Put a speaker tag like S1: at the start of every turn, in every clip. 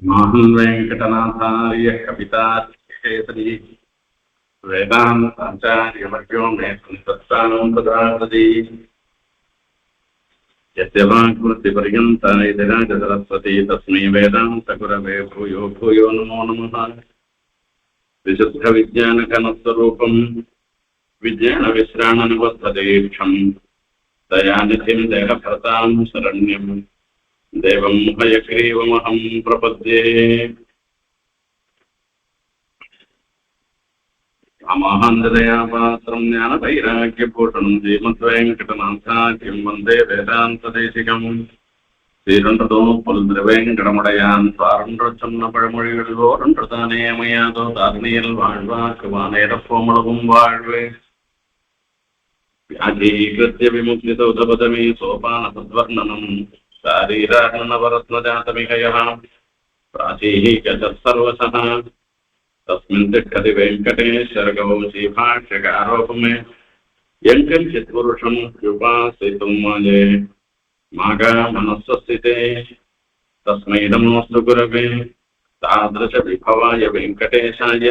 S1: महान् वेङ्कटनाथार्य कवितार्यकेसरी वेदान्ताचार्यवर्यो मे सन्तत्तां प्रदादति यस्य वाक्कृतिपर्यन्ता सरस्वती तस्मै वेदान्तगुरवे भूयो भूयो नमो नमः। विशुद्धविज्ञानघनस्वरूपं विज्ञानविश्राणनवस्थदेक्षं दयानिधिं देहभरतां शरण्यं देवं हयग्रीवमहं प्रपद्ये। रामाहन्ददयापात्रं ज्ञानवैराग्यभूषणं श्रीमद्वेङ्कटनाथाख्यं वन्दे वेदान्तदेशिकम् श्रीरण्डतो पुल्द्रवेङ्कटमुடையான் சாரன்ற சொன்ன பழமொழிகளில் ஓரன்றதானே அமையாதோ தார்ணியல் வாழ்வாக்கு வானேரப்போமளவும் வாழ்வே வியாஜீகிருத்திய விமுக்திதௌதபதமே சோபான சத்வர்ணனம் शारीरार्णवरत्नजातमिहयः प्राचीः गजः सर्वशः तस्मिन् तिष्ठति वेङ्कटेश्वरगौ श्रीभाष्यकारोपमे यङ्कञ्चित् पुरुषं उपासितुं मये मागा मनस्स्थिते तस्मै नमोऽस्तु गुरवे तादृशविभवाय वेङ्कटेशाय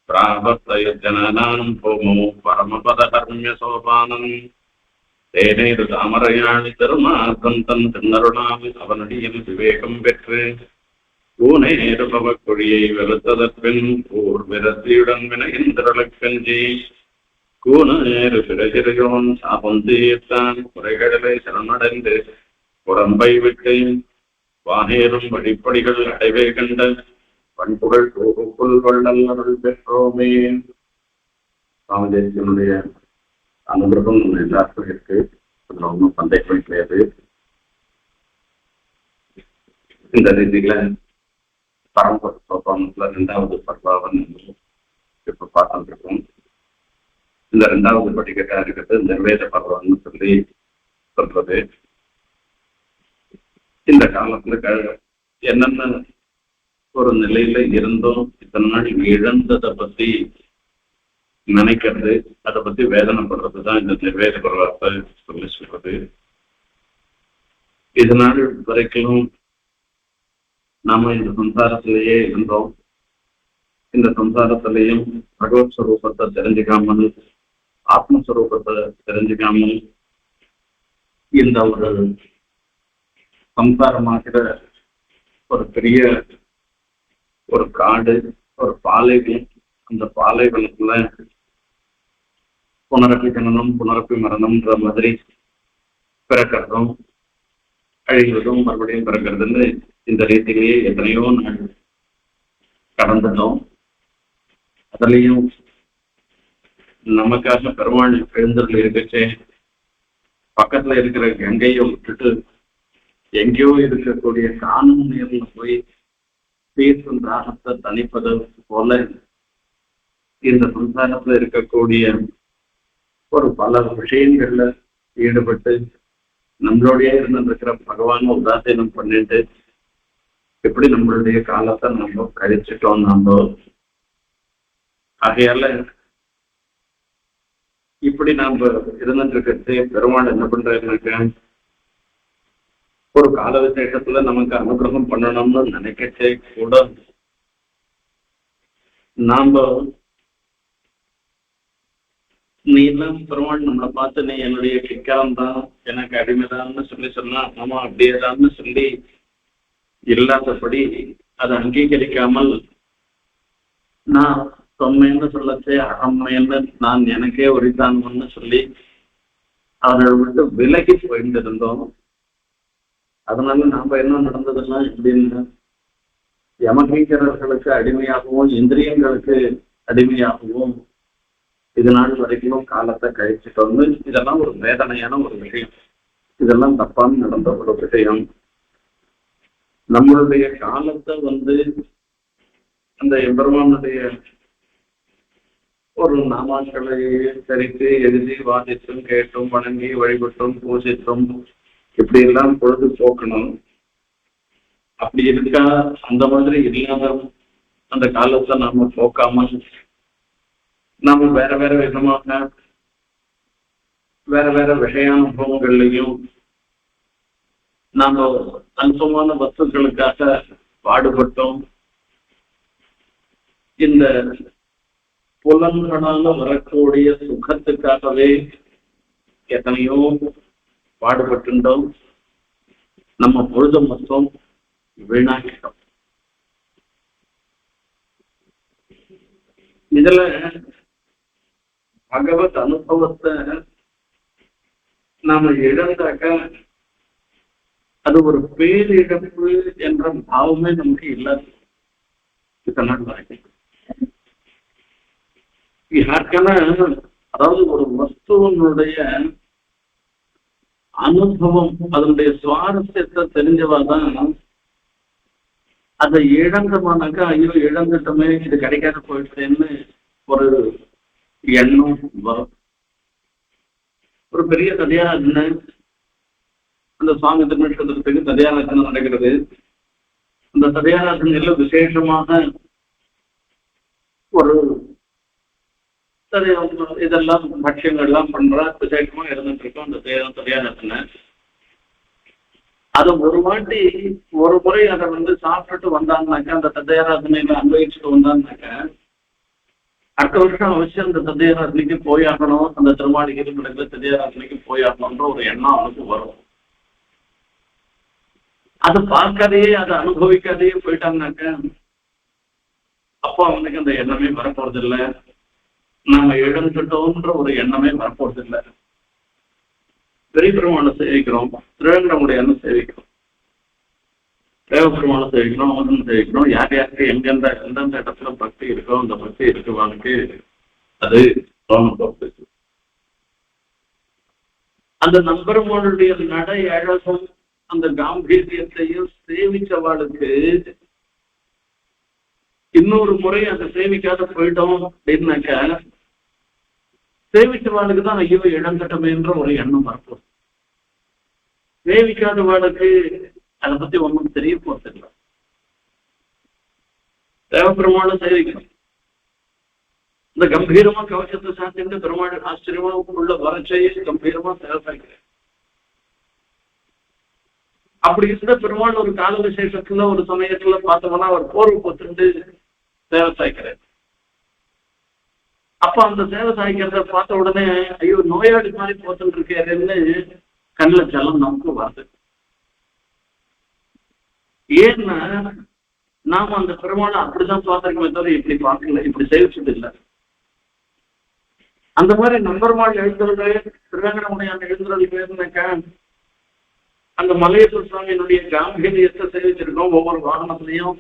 S1: प्रावर्तयज्जनानां भूमौ परमपदकर्म्यसोपानम् தேனேது தாமரையாணி திருமார்த்தம் தன் திருநருளாவி அவனடியில் விவேகம் பெற்று பூனேரு பவக்குழியை வெறுத்ததற்பின் போர் விரத்தியுடன் வினைந்திரளக்கஞ்சி கூனேரு பிறகிறையோன் சாபம் தீர்த்தான் குறைகளை சரணடைந்து புறம்பை விட்டு வானேறும் வழிப்படிகள் அடைவே கண்ட பண்புகள் தோகுக்குள் வள்ளல் அருள் பெற்றோமே. சாமதேசியனுடைய அனுகிரகம் எல்லாருக்கும் இருக்கு. அதுல ஒன்றும் சந்தேகம் கிடையாது. இந்த ரீதியில பரம்பர சோபானத்துல 2வது பர்வாவன் இப்ப பார்த்துட்டு இருக்கோம். இந்த 2வது படிக்கட்டா இருக்கிறது நிர்வேத பர்வான்னு சொல்லி சொல்றது. இந்த காலத்துல என்னென்ன ஒரு நிலையில இருந்தோம், இத்தனை நாள் இழந்ததை பத்தி நினைக்கிறது, அதை பத்தி வேதனைப்படுறதுதான் இந்த நிர்வேத பருவத்தை சொல்லி சொல்றது. இதனால வரைக்கும் நாம இந்த சம்சாரத்திலேயே இருந்தோம். இந்த சம்சாரத்திலையும் பகவத் ஸ்வரூபத்தை தெரிஞ்சுக்காமல், ஆத்மஸ்வரூபத்தை தெரிஞ்சுக்காமல் இந்த ஒரு சம்சாரமாகிற ஒரு பெரிய ஒரு காடு, ஒரு பாலைவனம். அந்த பாலைவனத்துல புனரப்பி ஜனனம் புனரப்பி மரணம்ன்ற மாதிரி பிறக்கிறதும் அழிவதும் மறுபடியும் பிறக்கிறதுன்னு இந்த ரீதியிலேயே எத்தனையோ நாள் கடந்துட்டோம். அதுலேயும் நமக்காக பெருமாள் எழுந்தருள் இருக்கச்சே பக்கத்துல இருக்கிற கங்கையை விட்டுட்டு எங்கேயோ இருக்கக்கூடிய காணும் நீர்ல போய் பேசும் தாகத்தை தணிப்பது போல இந்த சம்சாரத்துல இருக்கக்கூடிய ஒரு பல விஷயங்கள்ல ஈடுபட்டு நம்மளுடைய இருந்திருக்கிற பகவான உதாசீனம் பண்ணிட்டு எப்படி நம்மளுடைய காலத்தை நம்ம கழிச்சிட்டோம். நம்ம ஆகையால இப்படி நாம இருந்துட்டு இருக்கிறது பெருமாள் என்ன பண்றாருனாக்க ஒரு கால விசேஷத்துல நமக்கு அனுகிரகம் பண்ணணும்னு நினைக்கச்சே கூட நாம நீ எல்லாம் பெருமாள் நம்மளை பார்த்து நீ என்னுடைய கிக்காரம் தான், எனக்கு அடிமைதான்னு சொல்லி சொன்னா ஆமா அப்படியேதான்னு சொல்லி இல்லாதபடி அதை அங்கீகரிக்காமல் நான் தொன்மைன்னு சொல்லச்சே அகம்மைன்னு நான் எனக்கே உரித்தான்னு சொல்லி அவர்கள் விட்டு விலகி போயிட்டு இருந்தோம். அதனால நாம என்ன நடந்ததுன்னா இப்படின்னு யமகீகரர்களுக்கு அடிமையாகவும் இந்திரியங்களுக்கு அடிமையாகவும் இது நாள் வரைக்கும் காலத்தை கழிச்சிட்டோம்னு இதெல்லாம் ஒரு வேதனையான ஒரு விஷயம். இதெல்லாம் தப்பான நடந்த ஒரு விஷயம். நம்மளுடைய காலத்தை அந்த எம்பெருமானுடைய ஒரு நாமாக்களை சரித்து எழுதி வாதித்தும் கேட்டும் வணங்கி வழிபட்டும் பூஜித்தும் இப்படி எல்லாம் பொழுது போக்கணும். அப்படி இருக்கா அந்த மாதிரி இல்லாத அந்த காலத்தை நாம போக்காம நாம வேற வேற விதமாக வேற வேற விஷயானுபவங்கள்லையும் நாம அல்பமான வஸ்துக்களுக்காக பாடுபட்டோம். இந்த புலன்களால வரக்கூடிய சுகத்துக்காகவே எத்தனையோ பாடுபட்டுட்டோம். நம்ம பொழுது மொத்தம் வீணாக்கிட்டோம். இதுல பகவத் அனுபவத்தை நாம இழந்தாக்க அது ஒரு பேரிழப்பு என்ற பாவமே நமக்கு இல்லாது. யாருக்கான அதாவது ஒரு வஸ்துவனுடைய அனுபவம் அதனுடைய சுவாரஸ்யத்தை தெரிஞ்சவாதான் அதை இழந்தமானாக்கா ஐயோ இழந்துட்டோமே இது கிடைக்காத போயிட்டேன்னு ஒரு எண்ணம் வரும். ஒரு பெரிய கதையாராதனை அந்த சுவாமி திருமணத்துக்கு கதையாராதனை நடக்கிறது. அந்த கதையாராதனையில விசேஷமாக ஒரு இதெல்லாம் பட்சியங்கள் எல்லாம் பண்ற விசேஷமா இருந்துட்டு இருக்கோம். அந்த கதையாராதனை அதை ஒரு வாட்டி ஒரு முறை அதை சாப்பிட்டுட்டு வந்தாங்கனாக்கா அந்த தத்தையாராதனையில அனுபவிச்சுட்டு வந்தாங்கனாக்க அடுத்த வருஷம் அவசியம் அந்த தத்தையாராதனைக்கு போயாகணும், அந்த திருமாளிகை நடக்கிற தத்தையாராதனைக்கு போயாகணும்ன்ற ஒரு எண்ணம் அவனுக்கு வரும். அதை பார்க்காதையே அதை அனுபவிக்காதையே போயிட்டாங்கனாக்க அப்போ அவனுக்கு அந்த எண்ணமே வரப்போறது இல்லை. நாம இழந்துட்டோன்ற ஒரு எண்ணமே வரப்போறது இல்லை. பெரிய பெருமானை சேவிக்கிறோம், திருவேங்கடமுடையான்னு சேவிக்கிறோம், தேவ பெருமானை சேவிக்கிறோம், அவன் சேவிக்கிறோம். யார் யாருக்கு எந்தெந்த இடத்துல பக்தி இருக்கோ அந்த பக்தி இருக்குவானுக்கு அது தோணப்போகுது. அந்த நம்பெருமானுடைய நடை அழகும் அந்த காம்பீரியத்தையும் சேவிச்சவாளுக்கு இன்னொரு முறை அதை சேவிக்காத போயிட்டோம் அப்படின்னாக்க சேவிச்சவாளுக்கு தான் ஐயோ இழந்துட்டோமேன்ற ஒரு எண்ணம் வரப்போம். சேவிக்காதவாளுக்கு அதை பத்தி ஒன்றும் தெரிய போறதில்லை. தேவபெருமானை சேவிக்கணும். இந்த கம்பீரமா கவசத்தை சாத்திட்டு பெருமாள் ஆச்சரியமா உள்ள வரச்சையை கம்பீரமா சேவைக்கிறேன். அப்படி இருந்த பெருமாள் ஒரு கால விசேஷத்துல ஒரு சமயத்துல பார்த்தோம்னா அவர் போர்வை போத்துட்டு சேவை சாய்க்கிறார். அப்ப அந்த சேவை சாய்க்கிறத பார்த்த உடனே ஐயோ நோயாளி மாதிரி போத்துட்டு இருக்காருன்னு கண்ணில் ஜலம் நமக்கு வருது. ஏன்னா நாம அந்த பெருமாளை அப்படிதான் பார்த்திருக்கோமே தவிர இப்படி பார்க்கல, இப்படி சேவிச்சது இல்லை. அந்த மாதிரி நம்பெருமாள் எழுந்துறது திருவேங்கடமுடையான் எழுந்துறதுனாக்கா அந்த மலையப்ப சுவாமியினுடைய காம்பீரியத்தை சேவிச்சிருக்கோம். ஒவ்வொரு வாகனத்திலையும்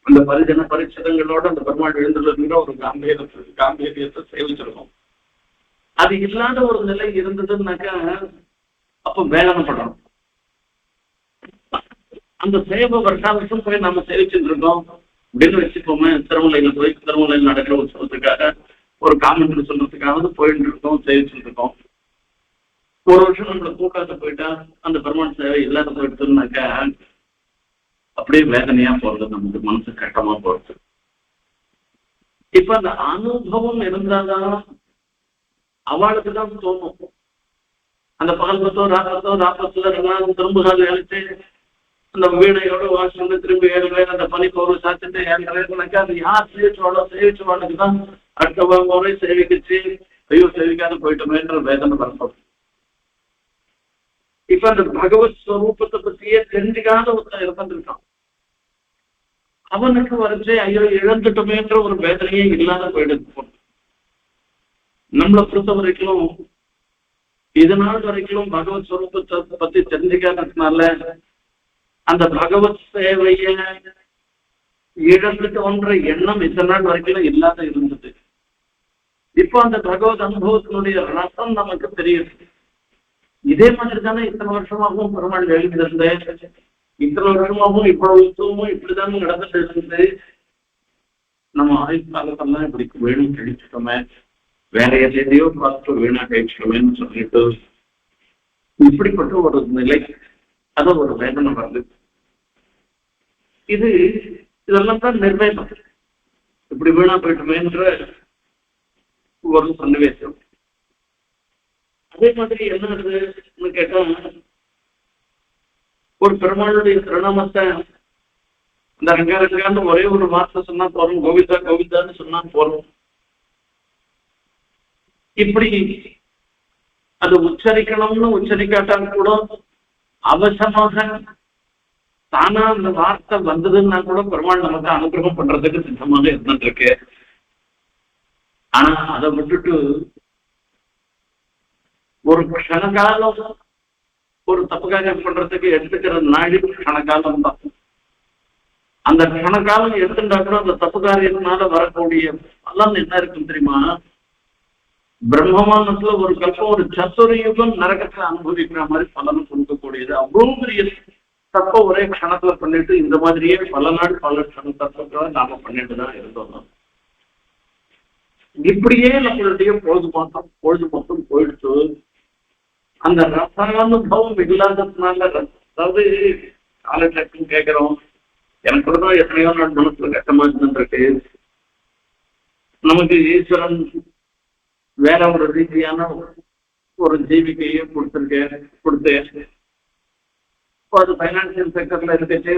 S1: அந்த பரிஜன பரிச்சதங்களோட அந்த பெருமாள் எழுந்துள்ளதுங்கிற ஒரு காம்பீரியத்தை சேவிச்சிருக்கோம். அது இல்லாத ஒரு நிலை இருந்ததுன்னாக்கா அப்ப வேதனைப்படணும். அந்த சேவை வருஷம் போய் நாம சேவிச்சுட்டு இருக்கோம் அப்படின்னு வச்சுக்கோமே. திருமலையில் நடக்கிற உற்சவத்துக்காக ஒரு காமெண்ட்ரி சொல்றதுக்காக போயிட்டு இருக்கோம், சேவிச்சுட்டு இருக்கோம். ஒரு வருஷம் நம்மள கூட்டாத்த போயிட்டா அந்த பெருமாள் சேவை இல்லாத போயிட்டுனாக்கா அப்படியே வேதனையா போறது, நமக்கு மனசு கட்டமா போறது. இப்ப அந்த அனுபவம் இருந்தாதான் அவளுக்கு தான் தோணும். அந்த பகல் ராப்பத்துல திரும்புகால அழிச்சு அந்த வீணையோட வாசல் திரும்பி ஏழுவேன் அந்த பனிப்போர்வை சாத்திட்டு ஏழுனாக்கா அது யார் சேவிச்சவாளுக்கு தான் அடுத்த முறை சேவிக்கிச்சு ஐயோ சேவிக்காத போயிட்டோமேன்ற வேதனை வரப்படும். இப்ப அந்த பகவத் ஸ்வரூபத்தை பத்தியே தெரிஞ்சுக்காத ஒருத்தன் இருந்திருக்கான். அவனுக்கு வரைச்சே ஐயோ இழந்துட்டோமேன்ற ஒரு வேதனையே இல்லாத போயிட்டு நம்மளை பொறுத்த வரைக்கும் இதனால் வரைக்கும் பகவத் ஸ்வரூபத்தை பத்தி தெரிஞ்சுக்காததுனால அந்த பகவத் சேவைய இழந்துட்டோன்ற எண்ணம் இத்தனை நாள் வரைக்கும் இல்லாத இருந்தது. இப்போ அந்த பகவத் அனுபவத்தினுடைய ரசம் நமக்கு தெரியுது. இதே மாதிரி தானே இத்தனை வருஷமாகவும் பெருமாள் எழுதியிருந்தேன், இத்தனை வருஷமாகவும் இவ்வளவு இப்படிதான் நடந்துட்டு இருந்து நம்ம ஆயுள் காலத்தெல்லாம் இப்படி வேணும் கழிச்சுட்டோமே, வேற எதையோ பார்த்து வீணா கழிச்சிட்டோமேன்னு சொல்லிட்டு இப்படிப்பட்ட ஒரு நிலை அது ஒரு வேதனை வருது. இதெல்லாம் தான் நிர்ணயம். இப்படி வீணா போயிட்டோமேன்ற ஒரு சன்னிவேசம். அதே மாதிரி என்னன்னு கேட்டா ஒரு பெருமாளுடைய திருநாமத்தை இந்த ரங்கரங்கான்னு ஒரே ஒரு வார்த்தை சொன்னா போறோம், கோவிந்தா கோவிந்தான்னு சொன்னா போறோம். இப்படி அது உச்சரிக்கணும்னு உச்சரிக்காட்டால் கூட அவசரமாக தானா அந்த வார்த்தை வந்ததுன்னா கூட பெருமாள் நமக்கு அனுகிரகம் பண்றதுக்கு சித்தமாக இருந்துட்டு இருக்கு. ஆனா அதை விட்டுட்டு ஒரு க்ஷணகாலம் ஒரு தப்புக்காக பண்றதுக்கு எடுத்துக்கிற நாடி க்ஷணகாலம் தான். அந்த க்ஷணகாலம் எடுத்துட்டா கூட அந்த தப்பு காரியத்தினால வரக்கூடிய பலன் என்ன இருக்குன்னு தெரியுமா? பிரம்மமானத்துல ஒரு கல்பம் ஒரு சத்துரயுகம் நரகத்துல அனுபவிக்கிற மாதிரி பலனும் கொடுக்கக்கூடியது. அவ்வளவு பெரிய தப்ப ஒரே க்ஷணத்துல பண்ணிட்டு இந்த மாதிரியே பல நாள் பல தத்துவங்களை நாம பண்ணிட்டு தான் இருந்தோம். இப்படியே நம்மளுடைய பொழுது மொத்தம் போயிடுச்சு. அந்த ரசானுபவம் இல்லாததுனால, அதாவது காலகட்டம் கேட்கிறோம், எனக்கு கூட தான் எத்தனையோ நாள் மனசுல கஷ்டமா இருந்துருக்கு. நமக்கு ஈஸ்வரன் வேற ஒரு ரீதியான ஒரு ஜீவிக்கையே கொடுத்தேன். அது பைனான்சியல் செக்டர்ல இருந்துச்சு.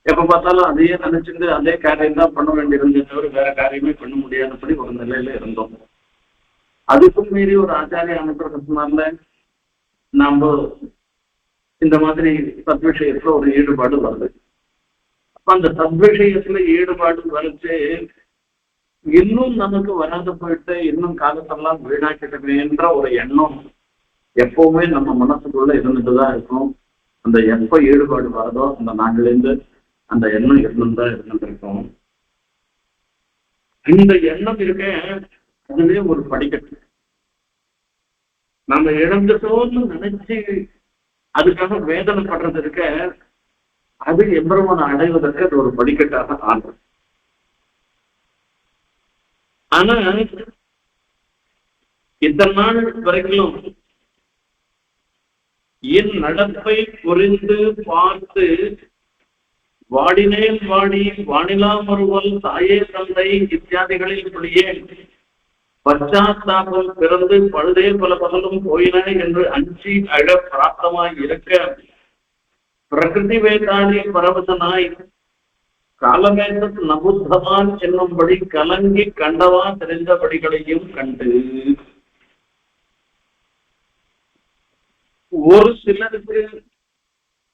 S1: எப்ப பார்த்தாலும் அதையே நினைச்சுட்டு அதே காரியம் தான் பண்ண வேண்டியிருந்தே தவிர வேற காரியமே பண்ண முடியாதபடி ஒரு நிலையில இருந்தோம். அதுக்கும் மீறி ஒரு ஆச்சாரிய அனுப்புறதுனால நாம இந்த மாதிரி சத்விஷயத்துல ஒரு ஈடுபாடு வருது. அப்ப அந்த சத்விஷயத்துல ஈடுபாடு வரைச்சு இன்னும் நமக்கு வராது போயிட்டு இன்னும் காலத்தெல்லாம் வீணாக்கிட்டுன்ற ஒரு எண்ணம் எப்பவுமே நம்ம மனசுக்குள்ள இருந்துட்டுதான் இருக்கும். அந்த எப்ப ஈடுபாடு வருதோ அந்த நாட்டிலேருந்து அந்த எண்ணம் இருந்துதான் இருந்துட்டு இருக்கும். இந்த எண்ணம் இருக்க அதுவே ஒரு படிக்கட்டு. நம்ம இழந்துட்டோம்னு நினைச்சு அதுக்காக வேதனைப்படுறது இருக்க, அது எம்பெருமானை அடைவதற்கு அது ஒரு படிக்கட்டாக ஆகும். ஆனா இத்தனை நாள் வரைக்கும் என் நடப்பை புரிந்து பார்த்து வாடினேன் வாடி வானிலா மறுவல் தாயே தந்தை இத்தியாதிகளில் சொல்லியே பச்சாத்தாபம் பிறந்து பழுதே பல பகலும் போயின என்று அஞ்சி அழ பிராப்தமாய் இருக்க பிரகிருதி வேதாளி பரவசனாய் காலமேசத் நபுத்தவான் என்னும்படி கலங்கி கண்டவா தெரிந்தபடிகளையும் கண்டு ஒரு சிலருக்கு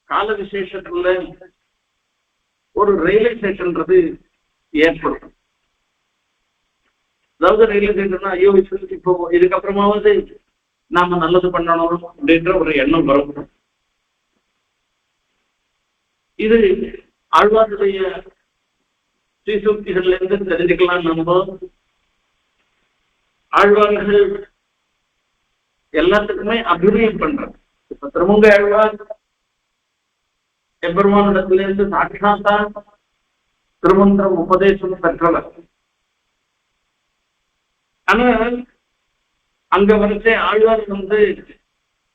S1: கால விசேஷத்துல ஒரு ரியலைசேஷன்றது ஏற்படும். அதாவது ரியலைசேஷன், ஐயோ இப்போ இதுக்கப்புறமாவது நாம நல்லது பண்ணணும் அப்படின்ற ஒரு எண்ணம் வரும். இது ஆழ்வாருடைய ஸ்ரீசூக்திகள்ல இருந்து தெரிஞ்சுக்கலாம். நம்ம ஆழ்வார்கள் எல்லாத்துக்குமே அபிநயம் பண்றாங்க. இப்ப திருமங்க ஆழ்வார் எம்பெருமானிடத்துல இருந்து சாட்சாத்தா திருமந்திரம் உபதேசம் பெற்றவர். ஆனா அங்க வரைச்சே ஆழ்வார்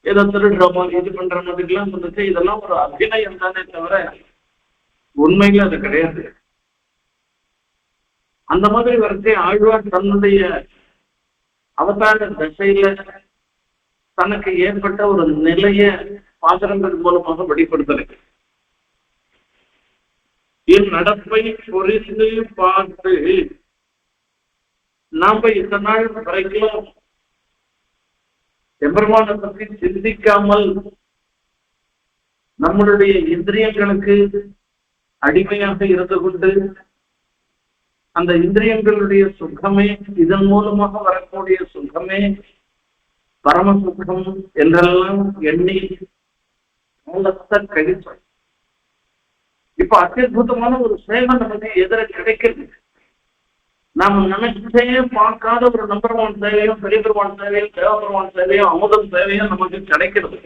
S1: ஏதோ திருடுறோமோ இது பண்ற மாதிரி எல்லாம் வந்துச்சு. இதெல்லாம் ஒரு அபிநயம் தானே தவிர உண்மையில அது கிடையாது. அந்த மாதிரி வரைச்சே ஆழ்வார் தன்னுடைய அவதார தசையில தனக்கு ஏற்பட்ட ஒரு நிலைய பாசனங்கள் மூலமாக வெளிப்படுத்தலை. என் நடப்பை பொறிந்து பார்த்து நாம இந்த நாள் வரைக்கும் எம்பெருமானை பற்றி சிந்திக்காமல் நம்மளுடைய இந்திரியங்களுக்கு அடிமையாக இருந்து கொண்டு அந்த இந்திரியங்களுடைய சுகமே, இதன் மூலமாக வரக்கூடிய சுகமே பரம சுகம் என்றெல்லாம் எண்ணி மூலத்தை கழிச்சோம். இப்ப அத்தியுதமான ஒரு சேவை நமக்கு எதிர கிடைக்கிறது. நாம நினைச்சே பார்க்காத ஒரு நம்பர்வான் சேவையும் பெரிய பெருமான் சேவையும் தேவபெருமான் சேவையும் அமுதம் சேவையும் நமக்கு கிடைக்கிறது.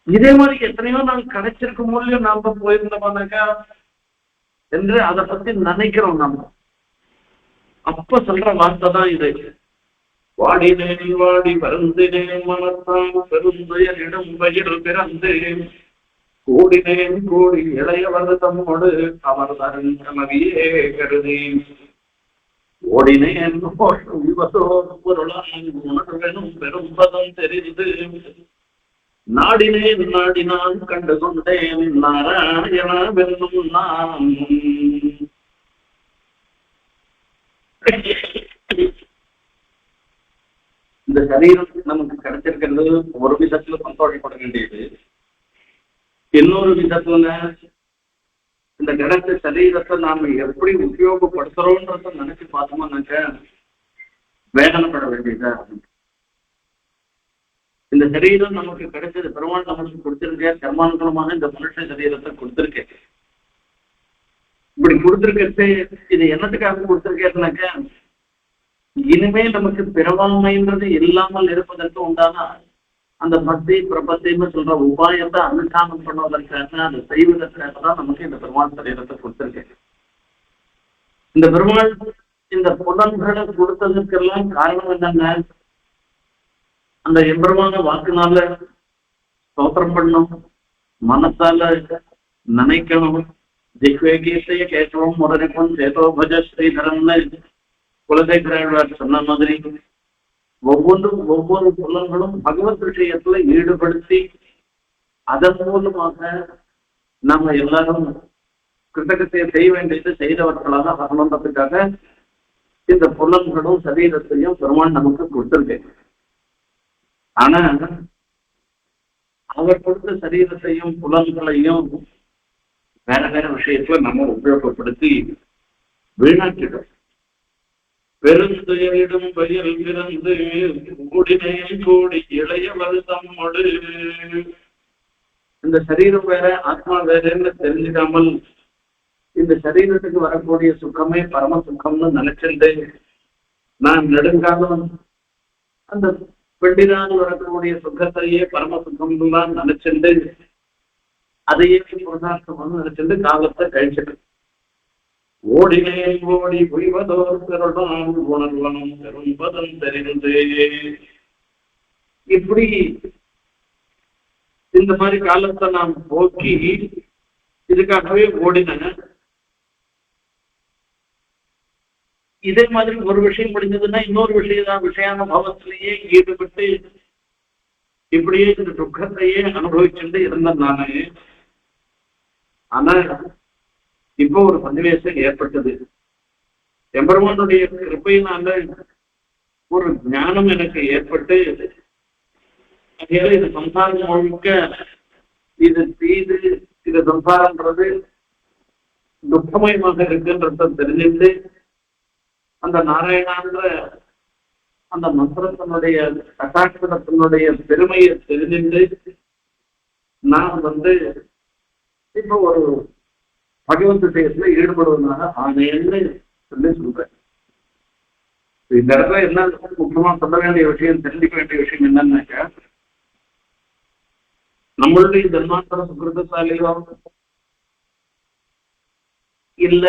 S1: இதே மாதிரி எத்தனையோ நாள் கிடைச்சிருக்கும் போது நாம போயிருந்தோம்னாக்கா என்று அதை பத்தி நினைக்கிறோம். நாம அப்ப சொல்ற வார்த்தை தான் இது. வாடினேன் வாடி வருந்தினேன் மனத்தான் பெருந்துயரிடம் வயிறு பிறந்து கூடினேன் கூடி இளையவர் தம்மோடு அவர் தரும் கனவியே கருதி ஓடினேன் பொருளான் உணர்வெனும் பெரும்பதம் தெரிந்து நாடினேன் நாடினான் கண்டு கொண்டேன் நாராயணவென்னும் நாம். இந்த சரீரம் நமக்கு கிடைச்சிருக்கிறது ஒரு விதத்துல சந்தோஷப்பட வேண்டியது. இன்னொரு விதத்துல இந்த கிடைச்ச சரீரத்தை நாம எப்படி உபயோகப்படுத்துறோன்றத நினைச்சு பார்த்தோம்னாக்க வேதனைப்பட வேண்டியதா. இந்த சரீரம் நமக்கு கிடைச்சது பெருமாள் நமக்கு கொடுத்திருக்கேன், கர்மானுகூலமாக இந்த மனுஷ சரீரத்தை கொடுத்திருக்கேன். இப்படி கொடுத்திருக்கிறது இது என்னத்துக்காக கொடுத்திருக்கேன்னாக்க இனிமே நமக்கு பிறவாமைன்றது இல்லாமல் இருப்பதற்கு உண்டான அந்த பக்தி பிரபத்தின்னு சொல்ற உபாயத்தை அனுஷ்டானம் பண்ணுவதற்காக அதை செய்வதற்காக தான் நமக்கு இந்த பெருமாள் சரீரத்தை கொடுத்திருக்கேன். இந்த பெருமாள் இந்த புலன்களை கொடுத்ததுக்கெல்லாம் காரணம் என்னங்க, அந்த எம்பெருமான வாக்குனால ஸ்தோத்திரம் பண்ணணும், மனத்தால நினைக்கணும். திக்வேகீசைய கேசவம் முரணிப்பன் சேதோ பஜ ஸ்ரீதரம்னு குலசேகராழ்வார் சொன்ன மாதிரி ஒவ்வொரு புலன்களும் பகவத் விஷயத்துல ஈடுபடுத்தி அதன் மூலமாக நம்ம எல்லாரும் கிருத்தகத்தை செய்ய வேண்டியது செய்தவர்களாக வரணுன்றதுக்காக இந்த புலன்களும் சரீரத்தையும் பெருமாள் நமக்கு கொடுத்திருக்கேன். ஆனா அவர் கொடுத்த சரீரத்தையும் புலன்களையும் வேற வேற விஷயத்துல நம்ம உபயோகப்படுத்தி வீணாக்கிட்டோம். பெருந்துயரிடும் பயில் பிறந்து கூடினையில் கூடி இளைய வருஷம் இந்த சரீரம் வேற ஆத்மா வேறன்னு தெரிஞ்சுக்காமல் இந்த சரீரத்துக்கு வரக்கூடிய சுகமே பரம சுகம்னு நினைச்சிட்டு நான் நெடுங்காலம் அந்த பெண்டினால் வரக்கூடிய சுகத்தையே பரம சுகம்லாம் நினைச்சிட்டு அதையே புருஷார்த்தம்னு நினைச்சிட்டு காலத்தை கழிச்சிட்டு ஓடினேன் ஓடி புரிவதோர் பெருடான் உணர்வனும் பெரும்பதம் தெரிந்து இப்படி இந்த மாதிரி காலத்தை நாம் போக்கி இதுக்காகவே ஓடினேன். இதே மாதிரி ஒரு விஷயம் முடிஞ்சதுன்னா இன்னொரு விஷயானுபவத்திலேயே ஈடுபட்டு இப்படியே இந்த துக்கத்தையே அனுபவிச்சுட்டு இருந்தேன் நானு. ஆனா இப்போ ஒரு சன்னிவேசம் ஏற்பட்டது. எம்பெருமானுடைய கிருப்பையினால ஒரு ஞானம் எனக்கு ஏற்பட்டு அதனால இது சம்சாரம் முழுக்க இது தீது, இது சம்சாரம்ன்றது துக்கமயமாக இருக்குன்றத தெரிஞ்சுட்டு அந்த நாராயணான்ற அந்த மந்திரத்தினுடைய கட்டாட்சத்தினுடைய பெருமையை தெரிஞ்சுட்டு நான் இப்போ ஒரு பகவத் விஷயத்துல ஈடுபடுவதனால ஆணையன்னு சொல்லி சொல்றேன். இந்த இடத்துல என்ன முக்கியமா சொல்ல வேண்டிய விஷயம், தெரிஞ்சுக்க வேண்டிய விஷயம் என்னன்னாக்கா, நம்மளுடைய ஜன்மாந்தர சுகிருதசாலியோ இல்ல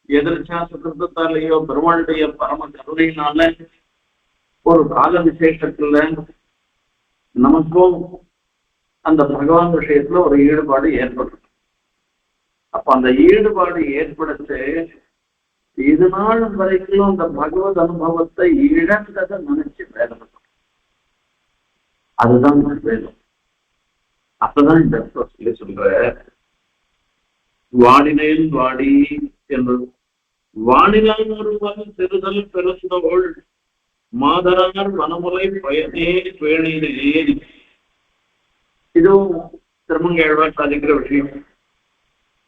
S1: எதிர்ச்சா சுகிருதத்தாலேயோ பெருமாளுடைய பரம கருணையினால ஒரு கால விசேஷத்துல நமக்கும் அந்த பகவான் விஷயத்துல ஒரு ஈடுபாடு ஏற்படும். அப்ப அந்த ஈடுபாடு ஏற்படுத்து இது நாள் வரைக்கும் அந்த பகவத் அனுபவத்தை இழந்ததை நினைச்சு வேதனை, அதுதான் வேதம். அப்பதான் இந்த சொல்லி சொல்ற வாடினேன் வாடி என்று வானிலால் ஒருவன் திருதல் பெருந்தோள் மாதரார் வனமுறை பயனே பேணினே. இதுவும் திருமங்கேழ்வார் சாதிக்கிற விஷயம்.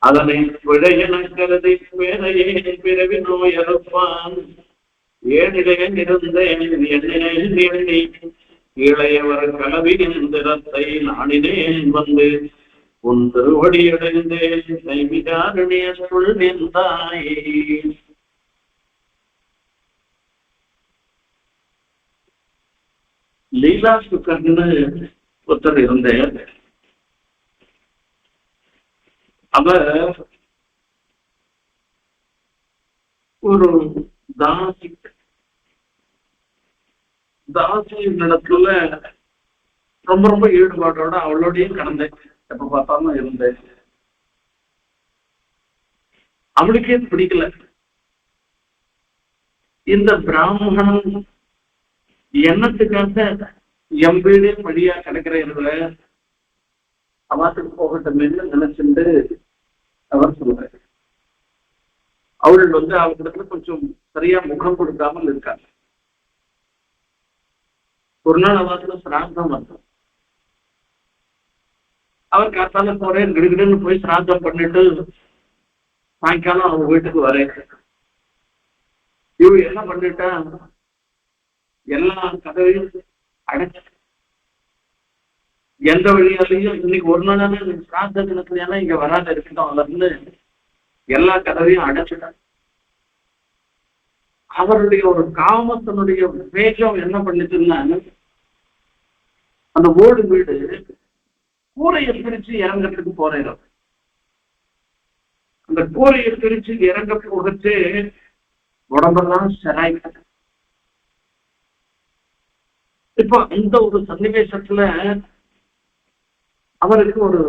S1: அதனை விடையென கருதி பேரையே பிறவி நோய் அறுப்பான் ஏனிடையன் இருந்தேன் எண்ணி இளையவர் கலவியின் திறத்தை நாடினேன் வந்து உன் திருவடியடைந்தேன் கைமிகாரணிய சொல் நின்றாய். லீலா சுக்கர்னு ஒருத்தர் இருந்தேன். அவர் ஒரு தாசி இடத்துல ரொம்ப ரொம்ப ஈடுபாட்டோட அவளோடையும் கடந்தேன். எப்ப பார்த்தாலும் இருந்தேன். அவளுக்கே பிடிக்கல. இந்த பிராமணன் எண்ணத்துக்காக எம்பீடே படியா கிடக்கிற அவாத்துக்கு போகட்டுமே நினைச்சுட்டு அவர் சொல்றாரு. அவர்கள் அவர்கிட்ட கொஞ்சம் சரியா முகம் கொடுக்காமல் இருக்காங்க. ஒரு நாள் அவாத்துல சிராந்தம் வந்தோம். அவர் காத்தால போறேன் கிடுகிடுன்னு போய் சிராந்தம் பண்ணிட்டு சாயங்காலம் அவங்க வீட்டுக்கு வரேன். இவரு என்ன பண்ணிட்டா எல்லா கதவையும் அடைச்சு எந்த வழியாலையும் இன்னைக்கு ஒரு நாள் சிராந்த தினத்துல இங்க வராத இருக்கட்டும் அதுல எல்லா கதவையும் அடைச்சிட்டாங்க. அவருடைய ஒரு காமத்தினுடைய வேகம் என்ன பண்ணிச்சுன்னா அந்த ஓடு வீடு கூரையை பிரிச்சு இறங்கறதுக்கு போறேன். அந்த கூரையை பிரிச்சு இறங்க போகச்சு உடம்பெல்லாம் சிராய்க்க. இப்போ அந்த ஒரு சன்னிவேசத்துல அவருக்கு ஒரு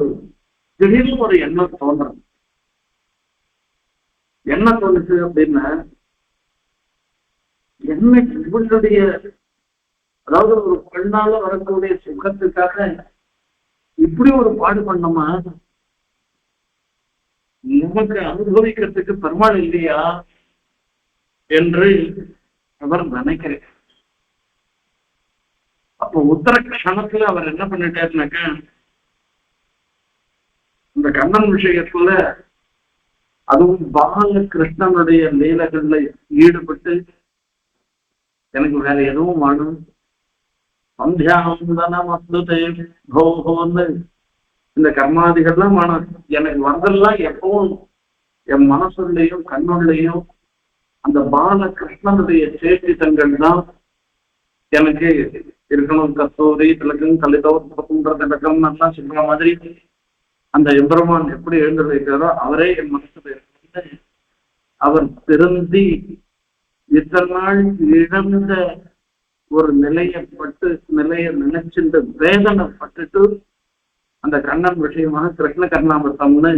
S1: திடீர்னு ஒரு எண்ணம் தோன்றது. என்ன தோணுச்சு அப்படின்னா என்ன இவங்களுடைய அதாவது ஒரு பெண்ணால வரக்கூடிய சுகத்துக்காக இப்படி ஒரு பாடு பண்ணோமா, நமக்கு அனுபவிக்கிறதுக்கு பெருமாள் இல்லையா என்று அவர் நினைக்கிறேன். அப்போ உத்தர கஷணத்துல அவர் என்ன பண்ணிட்டாருனாக்க இந்த கண்ணன் விஷயத்துல அதுவும் பால கிருஷ்ணனுடைய லீலைகள்ல ஈடுபட்டு எனக்கு வேற எதுவும் வேணும் சந்தியாவந்தனமஸ்துதேன்னு இந்த கர்மாதிகள்லாம் வேணும். எனக்கு வரதெல்லாம் எப்பவும் என் மனசுலையும் கண்ணுள்ளையும் அந்த பால கிருஷ்ணனுடைய சேஷ்டிதங்கள் தான் எனக்கு இருக்கணும். கஸ்தூரி திலகம் கலிதோன்ற திலகம் நல்லா சொல்ற மாதிரி அந்த எம்பெருமான் எப்படி எழுந்திருக்கிறாரோ அவரே என் மனசுல இருந்து அவர் திருந்தி இத்தனை நாள் இழந்த ஒரு நிலையை நினைச்சுட்டு வேதனைப்பட்டுட்டு அந்த கண்ணன் விஷயமாக கிருஷ்ண கர்ணாமிர்தம்னு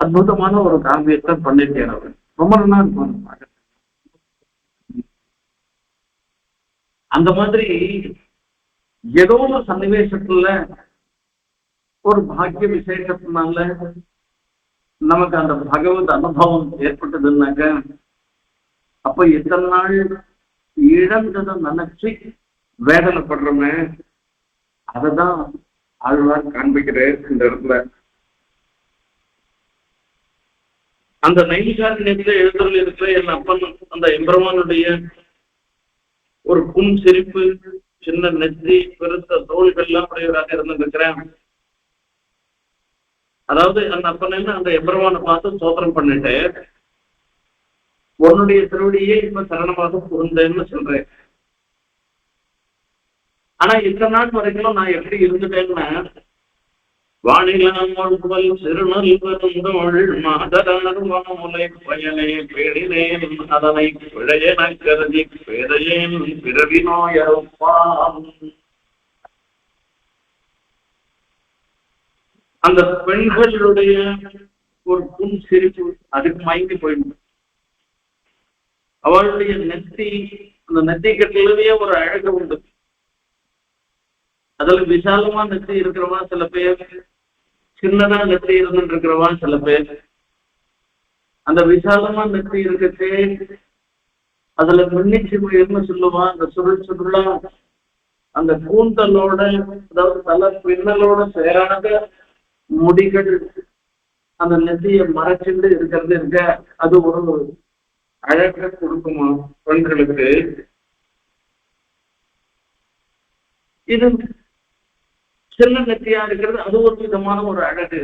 S1: அற்புதமான ஒரு காவியத்தை பண்ணிருக்கேன். அவர் ரொம்ப நல்லா இருக்கும். அந்த மாதிரி ஏதோ ஒரு சன்னிவேசத்துல ஒரு பாக்கிய விசேஷத்தினால நமக்கு அந்த பகவத் அனுபவம் ஏற்பட்டதுன்னாக்க அப்ப இத்தனை நாள் இழந்ததை நினைச்சு வேதனைப்படுறோமே அததான் ஆழ்வார் காண்பிக்கிறேன் இந்த இடத்துல. அந்த நைமிசாரண்யத்துல எழுதல் இருக்கிற என் அப்பன் அந்த எம்பெருமானுடைய ஒரு புன் சிரிப்பு, சின்ன நெற்றி, பெருத்த தோள்கள்லாம் உடையவராக இருந்திருக்கிறேன். அதாவது அந்த அப்பன் அந்த எம்பெருமானை பார்த்து சோதனம் பண்ணிட்டு உன்னுடைய திருவடியே இப்ப சரணமாக புரிந்தேன்னு சொல்றேன். ஆனா இத்தனை நாள் வரைக்கும் நான் எப்படி இருந்துட்டேன்னா வானிலாம் சிறுநல் மாதரை பயனை பேடினேன் அதனை பிழையன கருதி பேரையேன் பிறவி நோயாம். அந்த பெண்களுடைய ஒரு புன் சிரிப்பு அதுக்கு மயங்கி போயிடும். அவளுடைய நெத்தி அந்த நெத்தி கட்டிலேயே ஒரு அழகு உண்டு. அதுல விசாலமா நெத்தி இருக்கிறவா சில பேர், சின்னதா நெத்தி இருந்துட்டு இருக்கிறவா சில பேர். அந்த விசாலமா நெத்தி இருக்கே அதுல மின்னிச்சு உயர்னு சொல்லுவா. அந்த சுருள் சுருளா அந்த கூந்தலோட அதாவது தலை பின்னலோட சேராத முடிகள் அந்த நெத்தியை மறைச்சிட்டு இருக்கிறது இருக்க அது ஒரு அழக கொடுக்குமா பெண்களுக்கு. இது சின்ன நெத்தியா இருக்கிறது அது ஒரு விதமான ஒரு அழகு.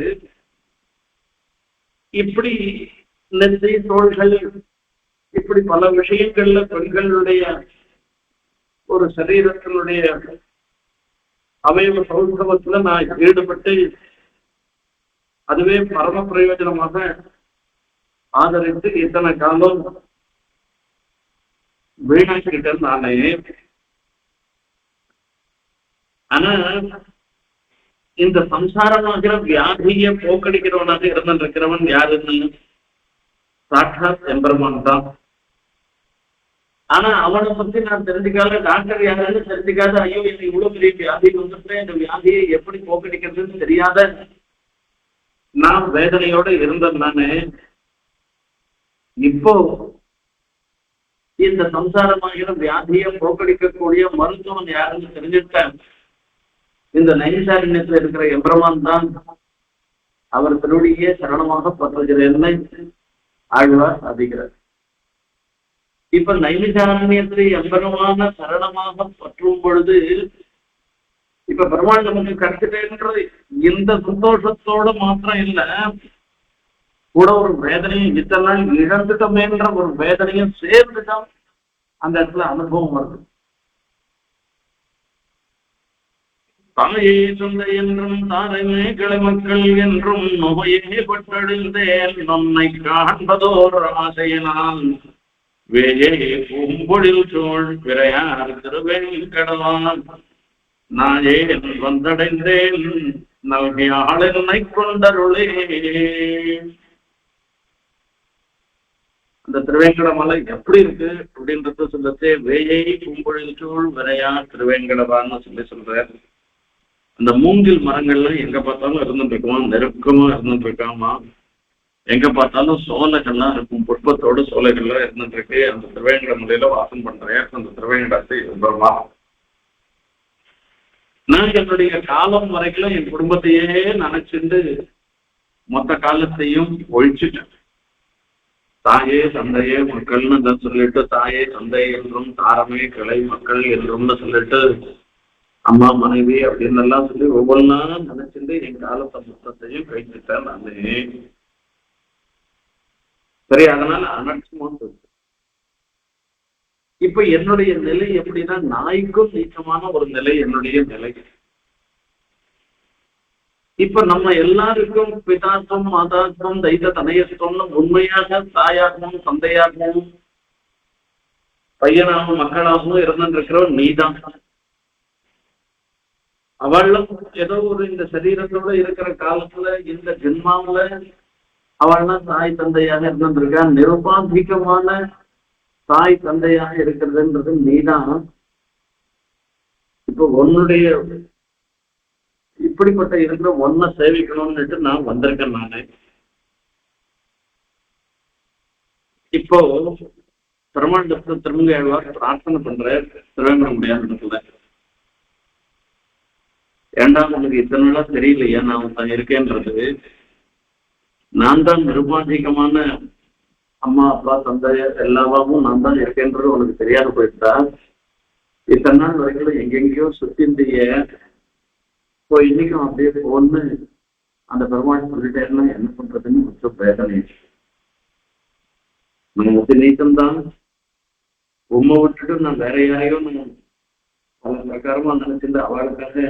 S1: இப்படி நெத்தி தோள்கள் இப்படி பல விஷயங்கள்ல பெண்களுடைய ஒரு சரீரத்தினுடைய அமைவு சௌசவத்துல நான் ஈடுபட்டு அதுவே பரம பிரயோஜனமாக ஆதரித்து இத்தனை காலம் வீணாக்கிட்டேன் நானே. ஆனா இந்த சம்சாரமாகிற வியாதியை போக்கடிக்கிறவனாக இருந்திருக்கிறவன் யாருன்னு சாட்சாத் எம்பெருமான் தான். ஆனா அவனை பத்தி நான் தெரிஞ்சுக்காத, டாக்டர் யாருன்னு தெரிஞ்சுக்காத, ஐயோ எனக்கு இவ்வளவு பெரிய வியாதி வந்துட்டு இந்த வியாதியை எப்படி போக்கடிக்கிறதுன்னு தெரியாத நான் வேதனையோட இருந்தேன் நானு. இப்போ இந்த சம்சாரமாகிற வியாதியை போக்கடிக்கக்கூடிய மருத்துவன் யாருன்னு தெரிஞ்சுட்டேன். இந்த நைமிசாரண்யத்துல இருக்கிற எம்பெருமான் தான். அவர் திருவடியே சரணமாக பற்றுகிறேன்னு ஆழ்வார் சாதிக்கிறார். இப்ப நைமிசாரண்யத்தை எம்பெருமான சரணமாக பற்றும் பொழுது இப்ப பெருமாள் நமக்கு கிடைச்சிட்டேன்றது இந்த சந்தோஷத்தோட மாத்திரம் இல்ல, கூட ஒரு வேதனையும் இத்தனை நாள் இழந்துட்டோமேன்ற ஒரு வேதனையும் சேர்ந்துதான் அந்த இடத்துல அனுபவம் வருது. தாயே சொந்த என்றும் தாரமே கிளை மக்கள் என்றும் நோயே பட்டெழுந்தேன் நன்மை காண்பதோர் ஆசையினால் வேயே பூம்பொழில் சோழ் பிறையார் திருவேங்கடவான் நாயே வந்தடைந்தேன் நல்கியாள் என்னை கொண்டருளே. அந்த திருவேங்கட மலை எப்படி இருக்கு அப்படின்றத சொல்லத்தே வேயை பூம்பொழில் சூழ் விரையார் திருவேங்கடவான்னு சொல்றார். அந்த மூங்கில் மரங்கள்லாம் எங்க பார்த்தாலும் இருந்துட்டு இருக்குமா, நெருக்கமா இருந்துட்டு இருக்காமா, எங்க பார்த்தாலும் சோலைகள்லாம் இருக்கும், புஷ்பத்தோடு சோலைகள்லாம் இருந்துட்டு இருக்கு. அந்த திருவேங்கட மலையில வாசம் பண்றேன். அந்த திருவேங்கடத்தை விரும்பமா நான் என்னுடைய காலம் வரைக்கும் என் குடும்பத்தையே நினைச்சுட்டு மொத்த காலத்தையும் ஒழிச்சுட்டேன். தாயே தந்தையே மக்கள்னு சொல்லிட்டு, தாயே தந்தை என்றும் தாரமே கிளை மக்கள் என்றும்னு சொல்லிட்டு, அம்மா மனைவி அப்படின்னு எல்லாம் சொல்லி ஒவ்வொன்றா நினைச்சுட்டு என் காலத்தை மொத்தத்தையும் கழிச்சுட்டேன் நானு. சரி, அதனால அனட்சமும் இருக்கு. இப்ப என்னுடைய நிலை எப்படின்னா, நாய்க்கும் நீச்சமான ஒரு நிலை என்னுடைய நிலை. இப்ப நம்ம எல்லாருக்கும் பிதாத்துவம் மாதாத்துவம் தைத்த தனயத்துவம்னு உண்மையாக தாயாகவும் தந்தையாகவும் பையனாகவும் மக்களாகவும் இருந்துட்டு இருக்கிறவன் நீதான். அவளும் ஏதோ ஒரு இந்த சரீரத்தோட இருக்கிற காலத்துல இந்த ஜென்மாவில அவள்லாம் தாய் தந்தையாக இருந்துருக்கா. நிருபாதிகமான தாய் தந்தையாக இருக்கிறதுன்றது நீதான். இப்ப உன்னுடைய இப்படிப்பட்ட இருக்கிற ஒன்ன சேவிக்கணும்னுட்டு நான் வந்திருக்கேன் நானு. இப்போ பிரம்மாண்டத்தை திருமங்கையாழ்வார் பிரார்த்தனை பண்ற திருவேங்கட முடியாதுல, ஏண்டா உனக்கு இத்தனை நாளா தெரியலையா நான் தான் இருக்கேன்றது, நான் தான் நிருபாதிகமான அம்மா அப்பா தந்தை எல்லாவும் நான் தான் இருக்கேன்றது உனக்கு தெரியாது போயிட்டா. இத்தனை நாள் வரைக்கும் எங்கெங்கயோ சுத்திந்திய இப்போ இன்னைக்கும் அப்படியே போன்னு அந்த பெருமாள் சொல்லிட்டேன்னா என்ன பண்றதுன்னு கொஞ்சம் வேதனை. நம்ம வந்து நீக்கம்தான் உண்மை விட்டுட்டு நான் வேற யாரையோ நான் பல பிரகாரமா நினைச்சிருந்து அவளுக்காக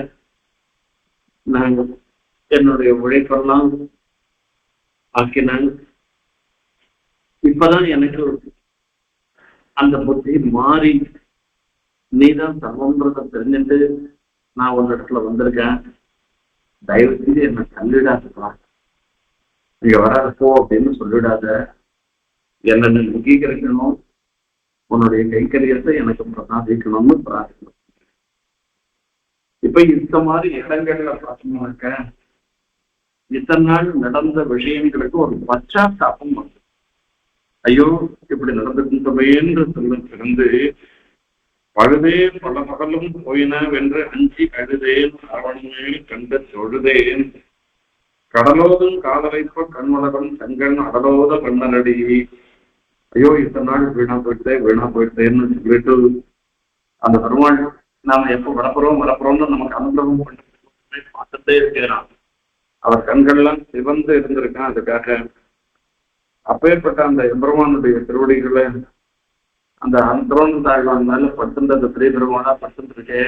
S1: நான் என்னுடைய உழைப்பெல்லாம் ஆக்கினாங்க. இப்பதான் எனக்கு அந்த புத்தி மாறி நீதான் சர்வம்ன்றத தெரிஞ்சுட்டு நான் ஒரு இடத்துல வந்திருக்கேன். தயவு செய்து என்னை தள்ளிடாதப்பா, நீங்க வராதப்போ அப்படின்னு சொல்லிடாத, என்ன நீ அங்கீகரிக்கணும், உன்னுடைய கைக்கரியத்தை எனக்கு பிரசாதிக்கணும்னு பிரார்த்தனை. இப்ப இந்த மாதிரி இடங்கள்ல பார்த்தோம்னாக்க இத்தனை நாள் நடந்த விஷயங்களுக்கு ஒரு பச்சாத்தாபம் வந்து, ஐயோ இப்படி நடந்துகின்றமையென்று சொல்லிருந்து பழுதே பல பகலும் போயின வென்று அஞ்சி அழுதேன் அரவணையில் கண்டு தொழுதேன் கடலோதும் காதலைப்ப கண்வளகம் தங்கன் அடலோத கண்ணனடி. ஐயோ இத்தனை நாள் வீணா போயிட்டேன்னு சொல்லிட்டு அந்த பெருமாள் நாம எப்போ வரப்போறோம்னு நமக்கு அனுபவம் பண்ணி பார்த்துட்டே இருக்கிறான். அவர் கண்கள்லாம் சிவந்து இருந்திருக்கான். அதுக்காக அப்பேற்பட்ட அந்த எம்பெருமானுடைய திருவடிகளை அந்த அந்தரோன் தாழ்வான் மேல படுத்துன்ற பெரிய பெருமானா படுத்துருக்கே,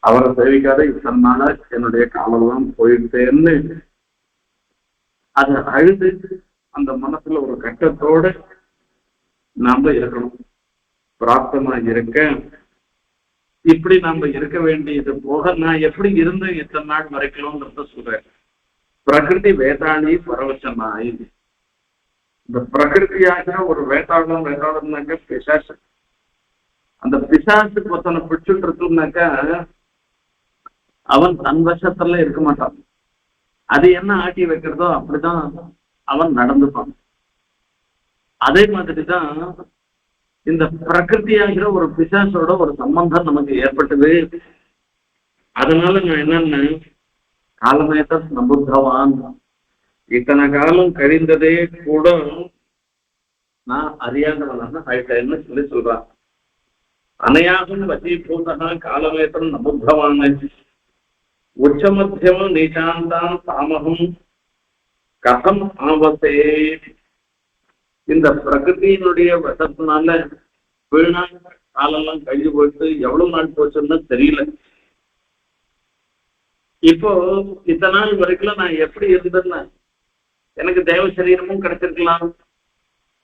S1: அவரை சேவிக்காத இத்தனை நாளா என்னுடைய காலெல்லாம் போயிட்டேன்னு அதை அழுது அந்த மனசுல ஒரு கட்டத்தோட நாம இருக்கணும். பிராப்தமா இருக்க இப்படி நாம இருக்க வேண்டியது போக நான் எப்படி இருந்து இத்தனை நாள் வரைக்கணும்ன்றத சொல்றேன். பிரகிருதி வேதாளி பரவச்சனாய். இந்த பிரகிருதியாக ஒரு வேதாளம்னாக்க பிசாசு, அந்த பிசாசுக்கு ஒருத்தனை பிடிச்சுட்டு இருக்குனாக்கா அவன் தன் வசத்துல இருக்க மாட்டான். அது என்ன ஆட்டி வைக்கிறதோ அப்படிதான் அவன் நடந்துப்பான். அதே மாதிரிதான் இந்த பிரகிருதியாகிற ஒரு பிசாசோட ஒரு சம்பந்தம் நமக்கு ஏற்பட்டது. அதனால நான் என்னன்னு காலமேத நம்புத்தவான், இத்தனை காலம் கழிந்ததே கூட நான் அறியாதவனாக ஆயிட்டேன்னு சொல்றான். அனையாகும் வசீபூதா காலமேத்தம் நபுத்தவான் உச்சமத்தியம் நீச்சாந்தான் தாமகம் கதம் ஆவசே. இந்த பிரகிருதியினுடைய வசத்தினால வீணா காலெல்லாம் கழிஞ்சு போயிட்டு எவ்வளவு நாள் போச்சுன்னு தெரியல. இப்போ இத்தனை நாள் வரைக்கும் நான் எப்படி இருந்தேன்னா, எனக்கு தேவ சரீரமும் கிடைச்சிருக்கலாம்,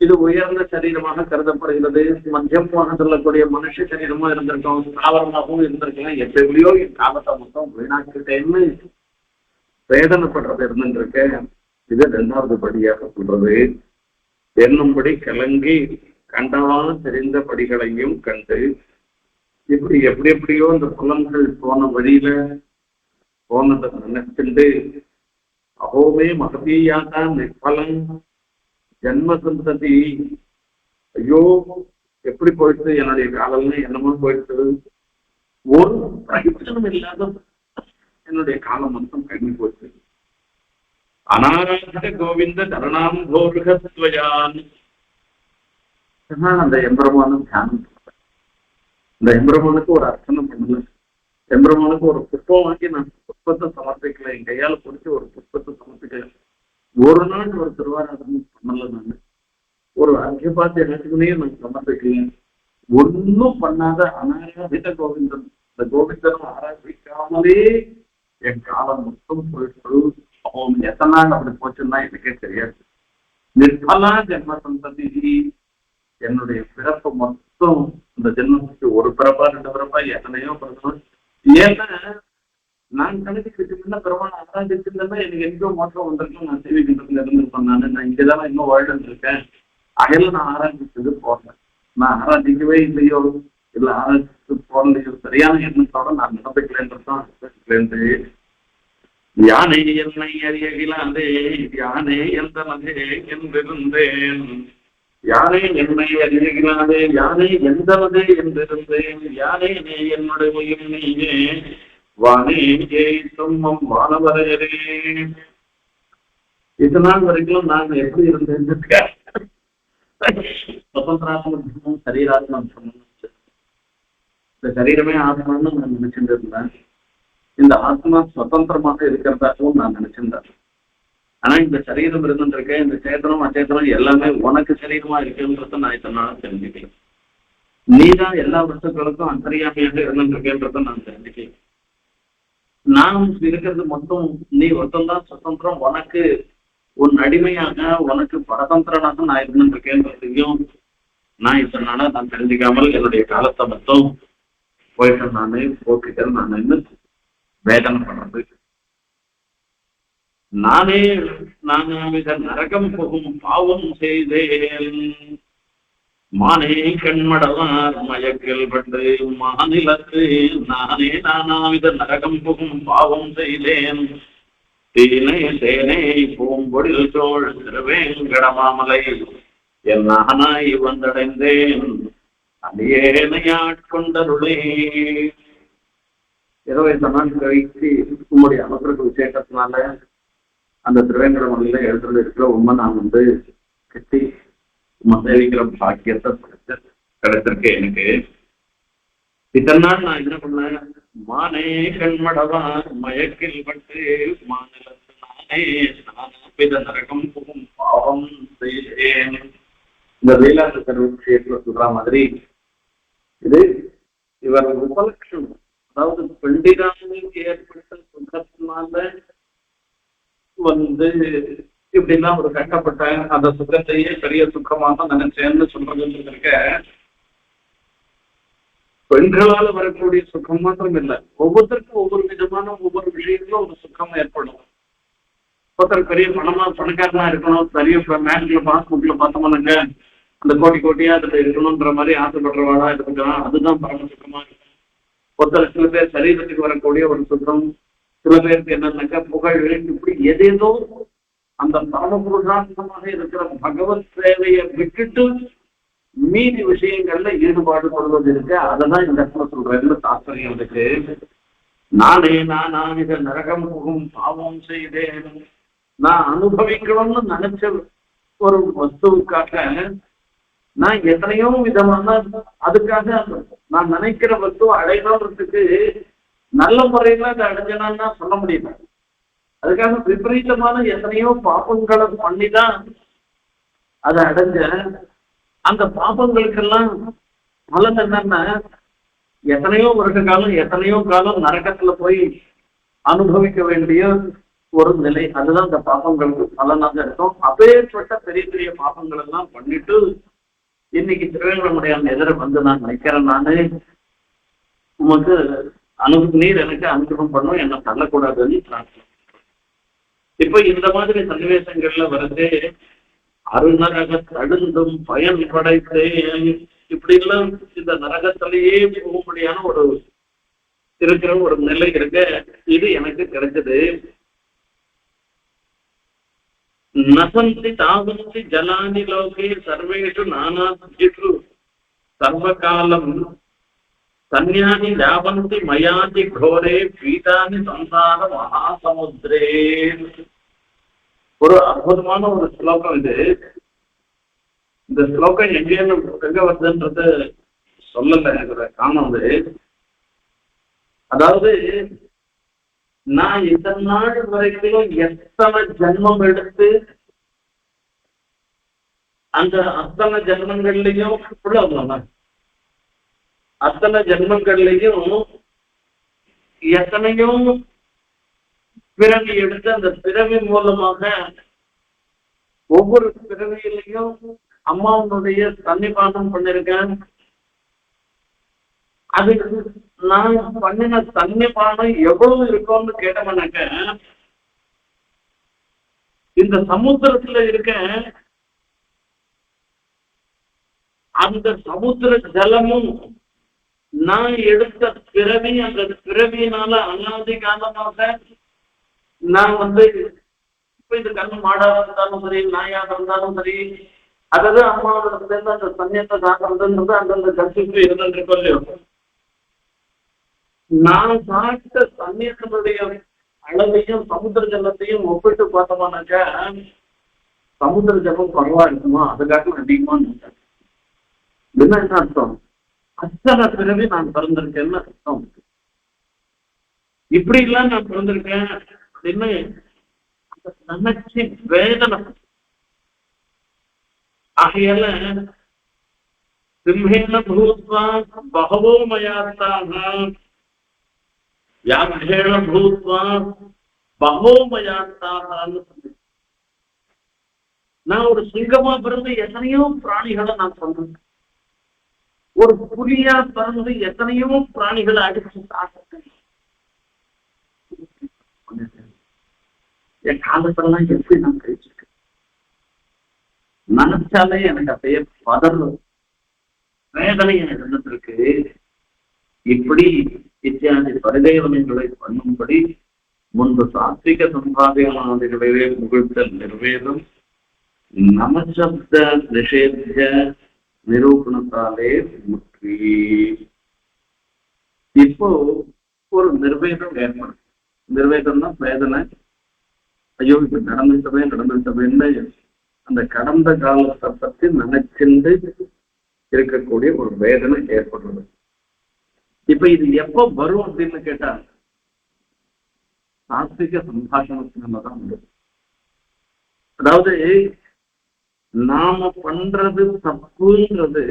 S1: இது உயர்ந்த சரீரமாக கருதப்படுகிறது, மத்தியமாக சொல்லக்கூடிய மனுஷ சரீரமும் இருந்திருக்கும், தாவரமாகவும் இருந்திருக்கலாம். எப்படியோ என் காலத்தை மொத்தம் வீணாக்கிட்டேன்னு வேதனைப்படுறது இருந்துருக்கேன். இது 2வது படியாக சொல்றது. என்னும்படி கலங்கி கண்டவான தெரிந்த படிகளையும் கண்டு இப்படி எப்படி எப்படியோ இந்த புலன்கள் போன வழியில போனதை நினைச்சுண்டு அகோமே மகதீயாதான் நிற்பலன் ஜென்ம சந்ததி, ஐயோ எப்படி போயிட்டு என்னுடைய காலம்னு என்னமோ போயிட்டு ஒரு பிரயோஜனம் இல்லாத என்னுடைய காலம் மொத்தம் கண்ணி போச்சு. அநாராத கோவிந்த தரணாம் கோருகத்வயான். அந்த எம்பெருமானும் தியானம் பண்றேன். இந்த எம்பெருமானுக்கு ஒரு அர்ச்சனம் பண்ணல, எம்பெருமானுக்கு ஒரு புஷ்பம் வாங்கி நான் புஷ்பத்தை சமர்ப்பிக்கல, என் கையால பிடிச்சி ஒரு புஷ்பத்தை சமர்ப்பிக்கல, ஒரு நாள் ஒரு திருவாராதனம் பண்ணல, நான் ஒரு அர்க்கியபாத்திய நேரத்துக்குனே நான் சமர்ப்பிக்கல, ஒன்னும் பண்ணாத அநாராதித கோவிந்தன். இந்த கோவிந்தனும் ஆராதிக்காமலே என் காலம் மொத்தம் போயிட்டு எத்தனை நாள் அப்படி போச்சுன்னா எனக்கே தெரியாது. நிர்மலா ஜென்ம சந்ததி, என்னுடைய பிறப்பு மொத்தம் இந்த ஜென்மத்துக்கு ஒரு பிறப்பா 2 பிறப்பா எத்தனையோ பிறக்கணும். ஏன்னா நான் கணக்கு முன்ன பெருமாள் ஆராதிச்சிருந்தேன்னா எனக்கு எங்கேயோ மோசம் வந்திருக்கும், நான் சேவிக்கின்றதுல இருந்திருப்பேன். நான் இங்கேதான் இன்னும் வாழ்ந்து இருக்கேன். அகையில நான் ஆராதிச்சது போறேன். நான் ஆராதிக்கவே இல்லையோ இல்ல ஆராய்ச்சி போடலையோ சரியான எண்ணத்தோட நான் நடந்துக்கலன்றதான். யானை என்னை அறியகிலாதே யானை எந்தனதே என்றிருந்தேன், யானை என்னை அறியகிலாதே யானை எந்தனதே என்றிருந்தேன், யானை நீ என்னுடைய உயிர் நீயே வானே தும்மம் வானவரையரே. இதனால் வரைக்கும் நான் எப்படி இருந்தேன், சுதந்திராத்ம சரீராத்ம. இந்த சரீரமே ஆத்மான்னு நான் நினைச்சுட்டு இருந்தேன். இந்த ஆத்மா சுதந்திரமாக இருக்கிறதாகவும் நான் நினைச்சிருந்தேன். ஆனா இந்த சரீரம் இருந்துருக்கேன், இந்த சேத்தனம் அச்சேத்தனம் எல்லாமே உனக்கு சரீரமா இருக்குன்றத நான் இதனால தெரிஞ்சுக்கல. நீதான் எல்லா வஸ்துக்களுக்கும் அந்தரியாமையாக இருந்துருக்கேன்றத நான் தெரிஞ்சுக்கல. நான் இருக்கிறது மொத்தம் நீ ஒருத்தந்தான் சுதந்திரம், உனக்கு உன் அடிமையாக உனக்கு பரதந்திரனாக நான் இருந்துருக்கேன்றதையும் நான் இதனால நான் தெரிஞ்சுக்காமல் என்னுடைய காலத்தை மொத்தம் போயிட்டு நானே போக்கிட்டு நான் என்ன வேதனை பண்றது. நானே நானாவித நரகம் போகும் பாவம் செய்தேன், மானே கண்மடவார் மயக்கில் பட்டு மாநிலத்து நானே நானாவித நரகம் போகும் பாவம் செய்தேன், தீனை சேனை பூம்பொழில் தோள் திருவேங்கடமாமலை என் நானாய் வந்தடைந்தேன் அடியேனையாட்கொண்டருளே. 20 நாள் கழித்து உங்களுடைய அவசர விசேஷத்தினால அந்த திருவேங்கடமலையில எழுத்துல இருக்கிற உண்மை நான் கட்டி சேவிக்கிற பாக்கியத்தை கிடைச்சிருக்கு எனக்கு. இத்தனை நாள் நான் என்ன பண்ணேன், மானே கண்மடவார் மயக்கில் பட்டு மாநிலத்து நானே நானாவித நரகம் போகும் பாவம் செய்தேன். இந்த வேளாண் விஷயத்துல சொல்ற மாதிரி இது இவர் உபலட்சம், அதாவது பெண்டிராமைக்கு ஏற்பட்ட சுகத்தினால இப்படிலாம் ஒரு கட்டப்பட்ட அந்த சுகத்தையே பெரிய சுகமாக நினைச்சேன்னு சொல்றது இருக்க. பெண்களால வரக்கூடிய சுகம் மாத்திரம் இல்லை, ஒவ்வொருத்தருக்கும் ஒவ்வொரு விதமான ஒவ்வொரு விஷயங்களும் ஒரு சுகம் ஏற்படும். ஒருத்தர் பெரிய பணக்காரனா இருக்கணும், பெரிய பேங்க்ல பாஸ்புக்ல பார்த்தோம்னாங்க அந்த கோட்டி கோட்டியா அதுல இருக்கணும்ன்ற மாதிரி ஆசைப்படுறவாளா இருக்கலாம். அதுதான் பரம சுத்தமா இருக்கும். ஒருத்தர் சில பேர் சரீரத்துக்கு வரக்கூடிய ஒரு சுத்தம், சில பேருக்கு என்னன்னாக்கா புகழ், இப்படி எதேதோ அந்த பரமபுருஷார்த்தமாக இருக்கிற பகவத் சேவையை விட்டுட்டு மீதி விஷயங்கள்ல ஈடுபாடு கொள்வது இருக்கு. அததான் இந்த இடத்துல சொல்றேன்னு தாற்பயம் இருக்கு. நான் இதை நரகம் புகும் பாவம் செய்தேன், நான் அனுபவிக்கணும்னு நினைச்ச ஒரு வஸ்துவுக்காக நான் எத்தனையோ விதமான அதுக்காக நான் நினைக்கிற வஸ்துவை அடையணுன்றதுக்கு நல்ல முறையில அதை அடைஞ்சனான்னு சொல்ல முடியல. அதுக்காக விபரீதமான எத்தனையோ பாபங்களை பண்ணிதான் அதை அடைஞ்ச. அந்த பாபங்களுக்கெல்லாம் பலன் என்னன்னா எத்தனையோ வருஷ காலம் எத்தனையோ காலம் நரகத்துல போய் அனுபவிக்க வேண்டிய ஒரு நிலை. அதுதான் அந்த பாபங்களுக்கு பலனாக இருக்கும். அப்பேற்பட்ட பெரிய பெரிய பாபங்கள் எல்லாம் பண்ணிட்டு இன்னைக்கு திருவேங்கடமுடையான் எதிர வந்து நான் நினைக்கிறேன், நானு உமக்கு நீர் எனக்கு அனுகிரகம் பண்ணும், என்ன தள்ளக்கூடாதுன்னு பிரார்த்தனை. இப்ப இந்த மாதிரி சன்னிவேசங்கள்ல வருது அருநரக தடுந்தும் பயன் படைத்தேன், இப்படி எல்லாம் இந்த நரகத்திலேயே போகும்படியான ஒரு இருக்கிற ஒரு நிலை இருக்கு. இது எனக்கு கிடைச்சது. நசந்தி தாவந்தி ஜலானி லோகே சர்வேஷு நானாதிஷு சர்வகாலம் சன்யானி யாவந்தி மயாதி கோரே பீதானி சம்சார மகாசமுத்திரே. ஒரு அற்புதமான ஒரு ஸ்லோகம் இது. இந்த ஸ்லோகம் எங்க வருதுன்றது சொல்லல, இதுல காணுது. அதாவது நான் இத்தனை நாள் வரைக்கும் எத்தனை ஜென்மம் எடுத்து அந்த அத்தனை ஜென்மங்கள்லையும் அத்தனை ஜென்மங்கள்லையும் எத்தனையோ பிறவி எடுத்து அந்த பிறவி மூலமாக ஒவ்வொரு பிறவியிலையும் அம்மாவுடைய சன்னிபானம் பண்ணிருக்கேன். அது நான் பண்ணின சன்னிபானம் எவ்வளவு இருக்கும்னு கேட்டவனாக்க இந்த சமுத்திரத்துல இருக்க அந்த சமுத்திர ஜலமும் நான் எடுத்த பிறவி, அந்த பிறவியினால அனாதி காலமாக நான் இப்ப இந்த கண்ணு மாடா இருந்தாலும் சரி, நாயாக இருந்தாலும் சரி, அதாவது அம்மாவோட சேர்ந்து அந்த சன்னியத்தை சாப்பிடுறதுன்றது அந்தந்த கட்சிக்கு இருந்துருக்கோம் இல்லையோ. நான் சாப்பிட்ட சன்னியத்தினுடைய அளவையும் சமுத்திர ஜலத்தையும் ஒப்பிட்டு பார்த்தோம்னாக்கா சமுத்திர ஜலம் குறைவா இருக்குமா, அதுக்காக அதிகமா என்ன அர்த்தம்? அத்தனை பிறவி நான் பிறந்திருக்கேன்னு அர்த்தம். இப்படி எல்லாம் நான் பிறந்திருக்கேன் அப்படின்னு நினைச்சு வேதனை. ஆகையால சிம்மேன பூத்வா பகவோ மயாத்தாக வியாக்ஷேண பூத்வா பகவோ மயாத்தாகன்னு சொல்லி நான் ஒரு சிங்கமா பிறந்து எத்தனையோ பிராணிகளை நான் சொல்றேன். ஒரு புலியா பிறந்து எத்தனையோ பிராணிகளை அடிச்சு சாப்பிட்டேன். என் காலத்தெல்லாம் எப்படி நான் கழிச்சிருக்கேன் நினைச்சாலே எனக்கு அப்படியே பதறு வேதனை இருந்திருக்கு. இப்படி இத்தியாதி பரிதேவனங்களை பண்ணும்படி முன்பு சாத்விக சம்பாதியமானவைகளிலே முகிழ்த்தல் நிர்வேதம் நமசப்த நிஷேத்ய நிரூபணத்தாலே முற்றி. இப்போ ஒரு நிர்வேதம் ஏற்படும். நிர்வேதம்னா வேதனை. ஐயோ இப்ப நடந்துட்டவேன்னு அந்த கடந்த காலத்தை பற்றி நினைச்சிருந்து இருக்கக்கூடிய ஒரு வேதனை ஏற்படுறது. இப்ப இது எப்ப வரும் அப்படின்னு கேட்டா சாத்விக சம்பாஷணத்தினாலதான் வரும். அதாவது நாம பண்றது தப்புன்றது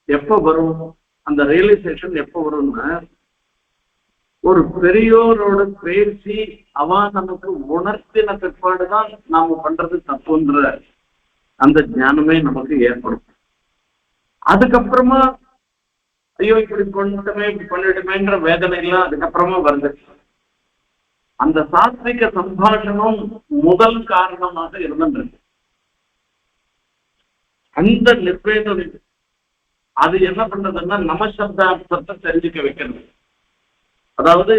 S1: எப்ப வரும், அந்த ரியலைசேஷன் எப்ப வரும்னா ஒரு பெரியோரோட பேசி அவ நமக்கு உணர்த்தின பிற்பாடுதான் நாம பண்றது தப்புன்ற அந்த ஞானமே நமக்கு ஏற்படும். அதுக்கப்புறமா ஐயோ இப்படி பண்ணிட்டோமே இப்படி பண்ணிடுமேன்ற வேதனை எல்லாம் அதுக்கப்புறமா வருது. அந்த சாத்விக சம்பாஷணம் முதல் காரணமாக இருந்துருக்கு. அந்த நிர்வேதம் அது என்ன பண்றதுன்னா நமசப்தார்த்தத்தை தெரிஞ்சுக்க வைக்கிறது. அதாவது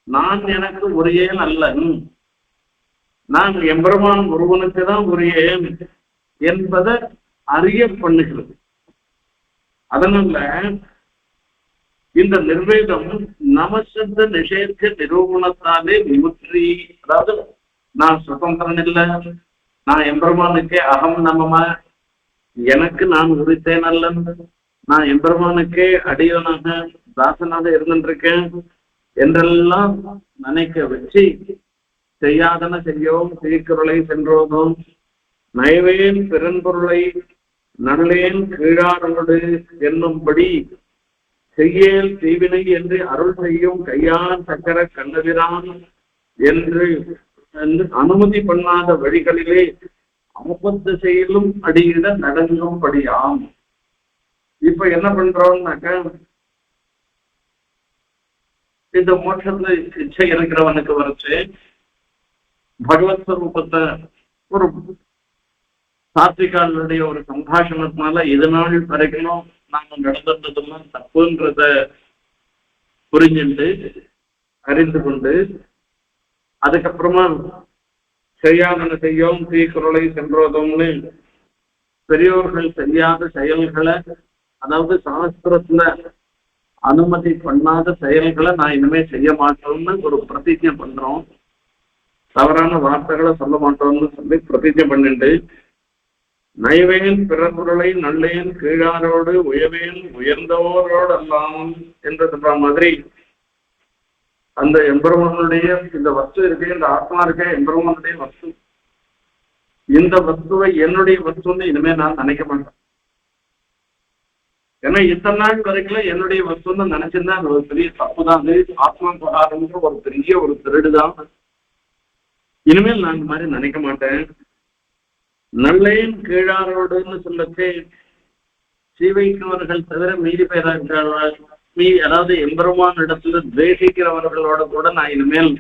S1: நான் எனக்கு உரியேன் அல்லன், நான் எம்பெருமான் ஒருவனுக்கு தான் உரியேன் என்பதை அறிய பண்ணுகிறது. அதனால இந்த நிர்வேதம் நமசப்த நிஷேத நிரூபணத்தாலே முற்றி, அதாவது நான் சுதந்திரன் இல்லை, நான் எம்பெருமானுக்கே அகம் நமம, எனக்கு நான் உரித்தேன் அல்லன், நான் எம்பெருமானுக்கே அடியவனாக தாசனாக இருந்துருக்கேன் என்றெல்லாம் நினைக்க வச்சு செய்யாதன செய்யோம் தீக்குறளை சென்றோதும் நயவேன் பிறன்பொருளை நல்லேன் கீழாரோடு என்னும்படி செய்யேல் தீவினை என்று அருள் செய்யும் கையான் சக்கர கண்ணபிரான் என்று அனுமதி பண்ணாத வழிகளிலே ஆபத்து செயலும் அடியிட நடங்கும்படியாம். இப்ப என்ன பண்றோம்னாக்க, இந்த மோட்சத்துல இச்சை இருக்கிறவனுக்கு வரைச்சு பகவத் ஸ்வரூபத்தை ஒரு சாத்விகாளுடைய ஒரு சம்பாஷணத்தினால இது நாள் வரைக்கும் நாம நடந்ததுலாம் தப்புன்றத புரிஞ்சுட்டு அறிந்து கொண்டு அதுக்கப்புறமா செய்யாதன செய்யோம் தீக்குறளை சென்றோதோம்னு பெரியோர்கள் செய்யாத செயல்களை, அதாவது சாஸ்திரத்துல அனுமதி பண்ணாத செயல்களை நான் இனிமே செய்ய மாட்டோம்னு ஒரு பிரதிஜை பண்றோம். தவறான வார்த்தைகளை சொல்ல மாட்டோம்னு சொல்லி பிரதிஜை பண்ணிட்டு நயவேன் பிறப்புகளை நல்லேன் கீழாரோடு உயவேன் உயர்ந்தவோரோடு அல்லாம் என்று சொல்ற மாதிரி அந்த எம்பெருமானுடைய இந்த வஸ்து இருக்கு, இந்த ஆத்மா இருக்க எம்பெருமானுடைய வஸ்து, இந்த வஸ்துவை என்னுடைய வஸ்துன்னு இனிமே நான் நினைக்க மாட்டேன். ஏன்னா இத்தனை நாள் வரைக்கும் என்னுடைய வஸ்துன்னு நினைச்சிருந்தா அது ஒரு பெரிய தப்பு தான். அது ஆத்மா பகாரம்ன்ற ஒரு பெரிய ஒரு திருடுதான். இனிமேல் நான் இந்த மாதிரி நினைக்க மாட்டேன். நல்லேன் கீழாரோடுன்னு சொல்லச்சு சீவைக்கிறவர்கள் தவிர மீறி பேராகிறார்கள், அதாவது எம்பெருமான் இடத்துல துவேஷிக்கிறவர்களோட கூட நான் இனிமேல்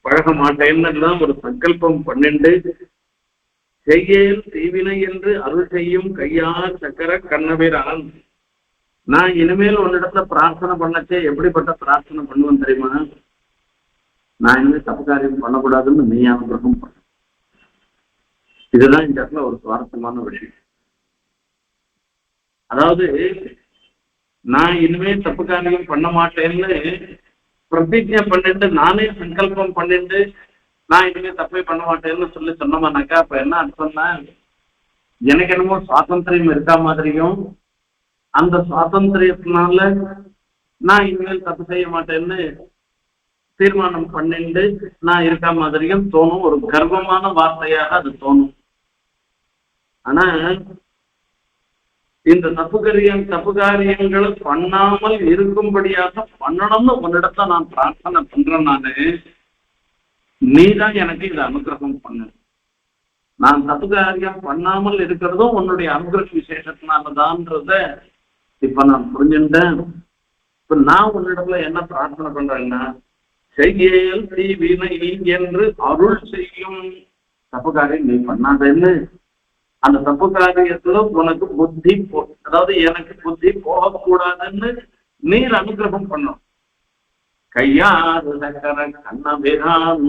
S1: பழக மாட்டேன்னு ஒரு சங்கல்பம் பண்ணிண்டு செய்யேல் தீவினை என்று அருள் செய்யும் கையார் சக்கர கண்ணபிரான். நான் இனிமேல் உன்னிடத்துல பிரார்த்தனை பண்ணச்சே எப்படிப்பட்ட பிரார்த்தனை பண்ணுவேன் தெரியுமா? நான் இனிமேல் தப்பு காரியம் பண்ணக்கூடாதுன்னு நீ அனுகிரகம் பண்ண. இதுதான் இந்த இடத்துல ஒரு சுவாரஸ்யமான விஷயம். அதாவது நான் இனிமே தப்பு காரியம் பண்ண மாட்டேன்னு பிரதிஜை பண்ணிட்டு நானே சங்கல்பம் பண்ணிட்டு நான் இனிமே தப்பே பண்ண மாட்டேன்னு சொல்லி சொன்னோம்னாக்கா அப்ப என்ன அர்த்தம்னா, எனக்கு என்னமோ சுவாதந்திரியம் இருக்கா மாதிரியும் அந்த சுவாதந்திரியத்தினால நான் இனிமேல் தப்பு செய்ய மாட்டேன்னு தீர்மானம் பண்ணிட்டு நான் இருக்கா மாதிரியும் தோணும். ஒரு கர்வமான வார்த்தையாக அது தோணும். ஆனா இந்த தப்பு காரியங்களை பண்ணாமல் இருக்கும்படியாக பண்ணணும்னு உன்னிடத்த நான் பிரார்த்தனை பண்றேன். நானு நீதான் எனக்கு இதை அனுகிரகம் பண்ணு. நான் தப்பு காரியம் பண்ணாமல் இருக்கிறதும் உன்னுடைய அனுகிரக விசேஷத்தினாலதான்றத இப்ப நான் புரிஞ்சுட்டேன். இப்ப நான் உன்னிடத்துல என்ன பிரார்த்தனை பண்றேன்னா, செய்யல் தீவினை என்று அருள் செய்யும். தப்பு காரியம் நீ பண்ணாதேன்னு அந்த தப்பு காரியத்துல உனக்கு புத்தி அதாவது எனக்கு புத்தி போகக்கூடாதுன்னு நீர் அனுகிரகம் பண்ணும். கையாறு சக்கர கண்ணபிரான்,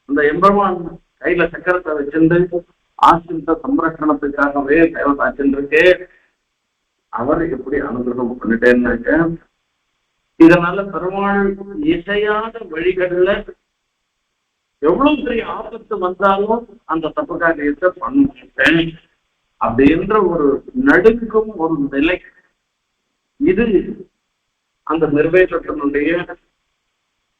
S1: அந்த எம்பெருமான் கையில சக்கரத்தை வச்சிருந்து ஆசிரித்த சம்ரட்சணத்துக்காகவே கைவசாச்சிருக்கே அவர் எப்படி அனுகிரகம் பண்ணிட்டேன்னாக்க, இதனால பெருமாள் இசையான வழிகள்ல எவ்வளவு பெரிய ஆபத்து வந்தாலும் அந்த தப்பு காரியத்தை பண்ண அப்படின்ற ஒரு நடுக்கும் ஒரு நிலை. இது அந்த நிர்வேதத்தினுடைய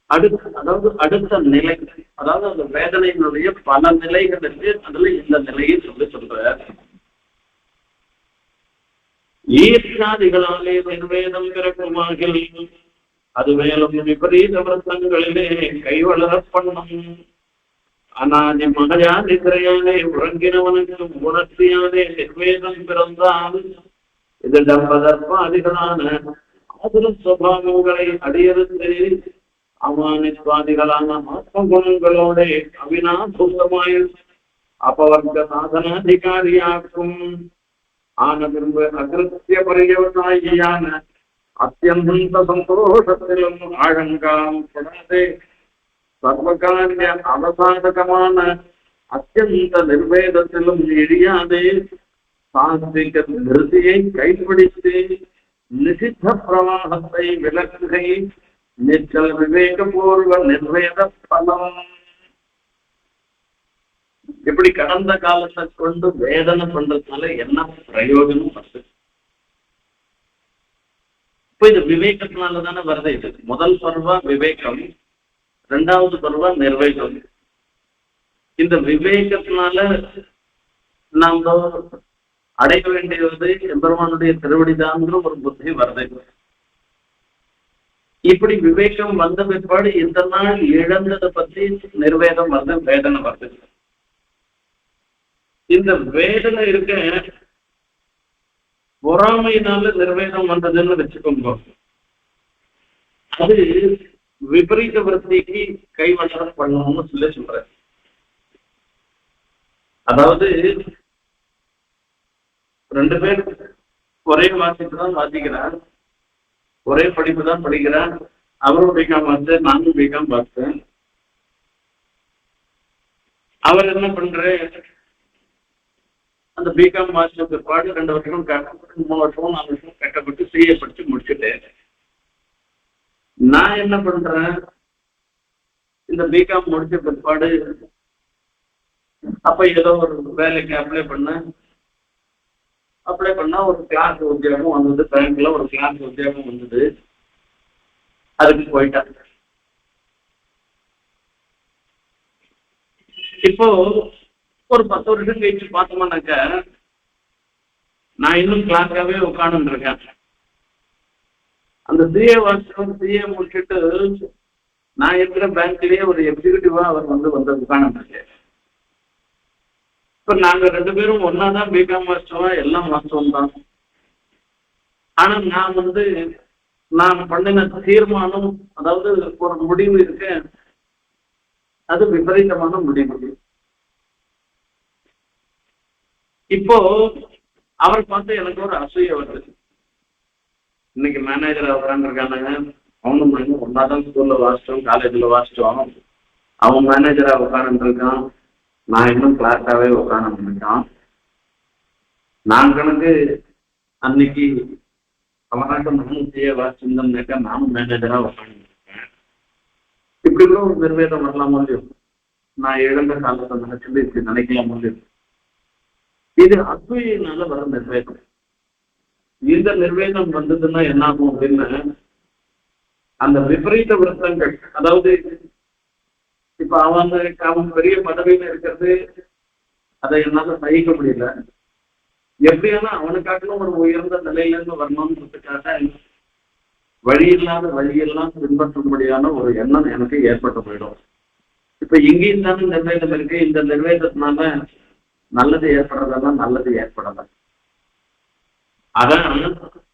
S1: அடுத்த நிலை. அதாவது அந்த வேதனையினுடைய பல நிலைகள் இருக்கு. அதுல இந்த நிலையை சொல்ற ஈர்ஷாதிகளாலே நிர்வேதம் பிறக்குமாகில் அது மேலும் விபரீத விரதங்களிலே கைவளர பண்ணும். அநாதி மகையாதி திரையானே உறங்கினவனுக்கு உணர்ச்சியானே நிர்வேதம் பிறந்தால் இது டம்பதற்பாதிகளான ஆதுர சுவாவங்களை அடியறுத்து அமானித்வாதிகளான ஆத்ம குணங்களோட அவினாசூசமாய் அபவர்க்க சாதனாதிகாரியாக்கும் ஆன விரும்ப அகிருத்திய பரியவசாயியான அத்தியந்த சந்தோஷத்திலும் ஆழங்காம் படாதே சர்வகாரிய அவசாதகமான அத்தியந்த நிர்வேதத்திலும் இழியாதே சாத்விக நிறுதியை கைப்பிடித்து நிஷித்த பிரவாகத்தை விலக்குகை நிச்சல் விவேகபூர்வ நிர்வேத பலம். இப்படி கடந்த காலத்தை கொண்டு வேதனை பண்றதுனால என்ன பிரயோஜனம் வருது? இப்ப இது விவேகத்தினாலதானே வருது. இது முதல் பருவ விவேகம், இரண்டாவது பருவ நிர்வேகம். இந்த விவேகத்தினால நாம் அடைய வேண்டியது எம்பெருமானுடைய திருவடிதான்ங்கிற ஒரு புத்தி வருது. இப்படி விவேகம் வந்த பிற்பாடு இந்த நாள் இழந்ததை பத்தி நிர்வேதம் வருது, வேதனை வருது. இந்த வேதனை இருக்க பொறாமையினால நிர்வேதம் வந்ததுன்னு வச்சுக்கோங்க. அது விபரீத விருத்திக்கு கைவண்ணம் பண்ணணும்னு சொல்ற. அதாவது ரெண்டு பேர் ஒரே வாசிப்பு தான் வாசிக்கிறார், ஒரே படிப்பு தான் படிக்கிறார். அவரும் பிகாம் பார்த்தேன், நானும் பிகாம் பார்த்தேன். அவர் என்ன பண்ற, அந்த பிகாம் வாசிச்ச பிற்பாடு 2 வருஷம் 3 வருஷம் 4 வருஷம் கட்டப்பட்டு சிஏ படிச்சு முடிச்சுட்டேன். நான் என்ன பண்றேன், இந்த பிகாம் முடிச்ச பிற்பாடு அப்ப ஏதோ ஒரு வேலைக்கு அப்ளை பண்ணா ஒரு கிளாஸ் உத்தியோகம் வந்தது. பேங்க்ல ஒரு கிளாஸ் உத்தியோகம் வந்தது, அதுக்கு போயிட்டாங்க. இப்போ ஒரு 10 வருஷம் கழிச்சு பார்த்தோம்னாக்க நான் இன்னும் கிளாஸாவே உட்கார்ந்து இருக்கேன். அந்த சிஏ வாசம் சிஏ முடிச்சுட்டு நான் இருக்கிற பேங்க்லயே ஒரு எக்ஸிகூட்டிவா அவர் வந்து உட்கார்ந்து இருக்கேன். இப்ப நாங்க 2 பேரும் ஒன்னாதான் பிகாம் வாசிச்சோம், எல்லாம் வாசிச்சோம் தான். ஆனா நான் பண்ணின தீர்மானம், அதாவது ஒரு முடிவு இருக்கு, அது விபரீதமான முடிவு. இப்போ அவர் பார்த்து எனக்கு ஒரு அசூய வருது. இன்னைக்கு மேனேஜரா உட்காந்துருக்கானுங்க, அவனும் ஒன்னாதான் ஸ்கூல்ல வாசிச்சோம், காலேஜ்ல வாசிச்சோம். அவன் மேனேஜரா உட்காந்து இருக்கான், நான் இன்னும் கிளாஸாவே உட்காந்துருக்கான். நான் கணக்கு அன்னைக்கு அவனாட்டம் நானும் செய்ய வாசிச்சிருந்தோம்னாக்கா நானும் மேனேஜரா உட்காந்துருக்கேன். இப்படி கூட ஒரு நிர்வேதம் வரலாம் முடியும். நான் இழந்த காலத்தை நினைச்சு இப்படி நினைக்கலாம் முடியும். இது அசூயினால வர நிர்வேதம். இந்த நிர்வேதம் வந்ததுன்னா என்ன ஆகும் அப்படின்னு, அந்த விபரீத விருத்தங்கள், அதாவது இப்ப அவன் பெரிய பதவியில இருக்கிறது, அதை என்னால சகிக்க முடியல. எப்படியானா அவனுக்காட்டிலும் ஒரு உயர்ந்த நிலையில இருந்து வரணும்ன்றதுக்காக வழியெல்லாம் பின்பற்றும்படியான ஒரு எண்ணம் எனக்கு ஏற்பட்டு போயிடும். இப்ப இங்கேயும் தானே நிர்வேதம் இருக்கு. இந்த நிர்வேதத்தினால நல்லது ஏற்படுறதெல்லாம் நல்லது ஏற்படல. அதான்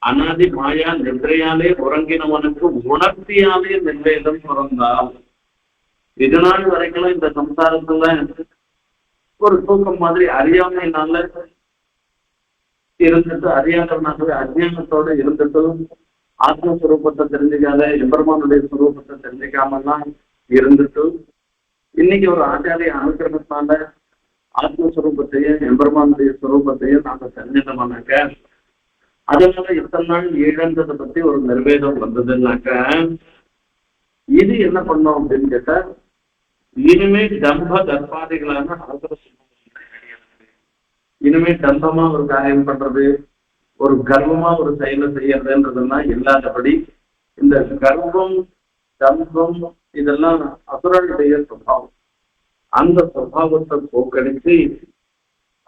S1: அனாதி மாயா நின்றையாலே உறங்கினவனுக்கு உணர்த்தியாலே நிர்வேதம் பிறந்தால், இதனால் வரைக்கும் இந்த சம்சாரத்துல ஒரு தூக்கம் மாதிரி அறியாமையினால இருந்துட்டு, அறியாதவனாகவே அஜ்ஞானத்தோட இருந்துட்டு ஆத்மஸ்வரூபத்தை தெரிஞ்சுக்காத, எம்பெருமானுடைய ஸ்வரூபத்தை தெரிஞ்சுக்காமலாம் இருந்துட்டு, இன்னைக்கு ஒரு ஆச்சாரிய அனுக்கிரமத்தால ஆத்மஸ்வரூபத்தையும் எம்பெருமானுடைய ஸ்வரூபத்தையும் நாம தெரிஞ்சிட்டோம்னாக்க, அதனால இத்தனை நாள் இழந்ததை பத்தி ஒரு நிர்வேதம் வந்ததுன்னாக்க, இது என்ன பண்ணோம் அப்படின்னு கேட்டா, இனிமே தம்ப கர்ப்பாதிகளான இனிமே தம்பமா ஒரு காரியம் பண்றது, ஒரு கர்வமா ஒரு செயலை செய்யறதுன்றதுன்னா இல்லாதபடி, இந்த கர்வம் தம்பம் இதெல்லாம் அசுரனுடைய சுபாவம். அந்த சுபாவத்தை போக்கடித்து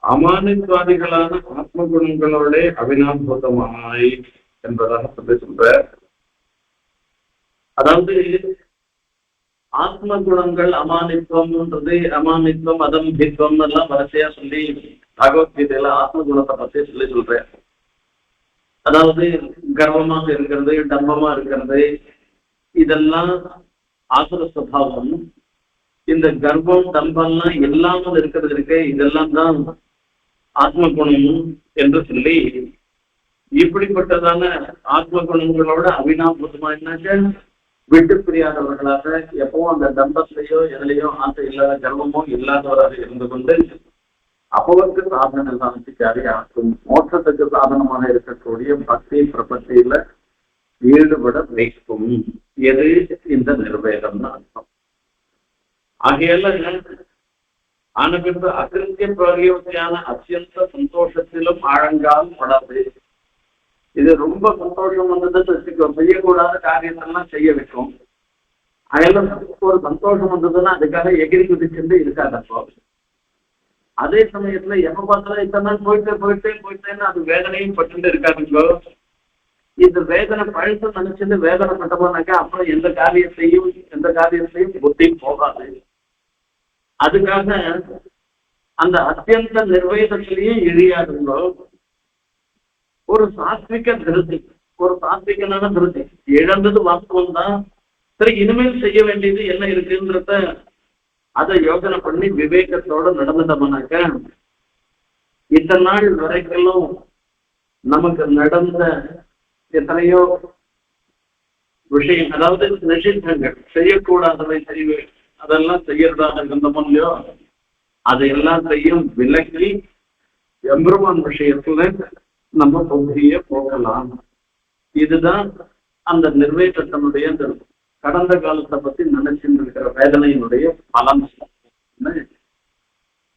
S1: அமானித்வாதிகளான ஆத்ம குணங்களோட அவினாபூதமாய் என்பதாக சொல்ற. அதாவது ஆத்ம குணங்கள் அமானித்துவம்ன்றது, அமானித்துவம் அதம்பித்துவம் எல்லாம் வரிசையா சொல்லி பகவத்கீதையில ஆத்ம குணத்தை பத்தி சொல்றேன். அதாவது கர்வமாக இருக்கிறது, டம்பமா இருக்கிறது, இதெல்லாம் ஆசுர சுபாவம். இந்த கர்ப்பம் தம்பம்லாம் இல்லாமல் இருக்கிறது இருக்கு, இதெல்லாம் தான் ஆத்ம குணம் என்று சொல்லி, இப்படிப்பட்டதான ஆத்ம குணங்களோட அவினாபூதமா என்னாக்க விட்டு பிரியாதவர்களாக எப்பவும் அந்த தம்பத்திலேயோ எதுலையோ ஆசை இல்லாத கர்வமோ இல்லாதவராக இருந்து கொண்டு அப்பவருக்கு சாதனை சாதிக்காரி ஆக்கும் மோட்சத்துக்கு சாதனமாக இருக்கக்கூடிய பக்தி பிரபத்தியில ஈடுபட வைக்கும். எது? இந்த நிர்வேதம் தான் அர்த்தம். ஆகையால ஆனபின்பு அகிருத்திய பிரயோஜன அத்தியந்த சந்தோஷத்திலும் ஆழங்கால் படாது. இது ரொம்ப சந்தோஷம் வந்ததுன்னு வச்சுக்கோ, செய்யக்கூடாத காரியத்தெல்லாம் செய்ய வைக்கும். அதெல்லாம் ஒரு சந்தோஷம் வந்ததுன்னா அதுக்காக எகிரி குதிச்சுட்டு இருக்காதப்போ, அதே சமயத்துல எப்ப பார்த்தாலும் இத்தனை நாள் போயிட்டேன்னு அது வேதனையும் பட்டு இருக்காதுங்கோ. இந்த வேதனை பழுத்து நினைச்சுட்டு வேதனை பட்டோம்னாக்கா அப்புறம் எந்த காரியத்தையும் புத்தி போகாது. அதுக்காக அந்த அத்தியந்த நிர்வேதத்திலேயே இழியாதுங்கோ. ஒரு சாத்விக திருதி, ஒரு சாத்விகனான திருதி, இழந்தது வாஸ்தவம் தான், சரி இனிமேல் செய்ய வேண்டியது என்ன இருக்குன்றத அதை யோசனை பண்ணி விவேகத்தோட நடந்துட்டோம்னாக்க இத்தனை நாள் வரைக்கும் நமக்கு நடந்த எத்தனையோ விஷயம், அதாவது நிஷித்தங்கள், செய்யக்கூடாதவை அதெல்லாம் செய்யறதாக இருந்தோமோ இல்லையோ, அதை எல்லாத்தையும் விலக்கி எம்பெருமான் விஷயத்துல நம்ம புத்திய போகலாம். இதுதான் அந்த நிர்வேதத்தினுடைய அந்த கடந்த காலத்தை பத்தி நினைச்சுட்டு இருக்கிற வேதனையினுடைய பலம்.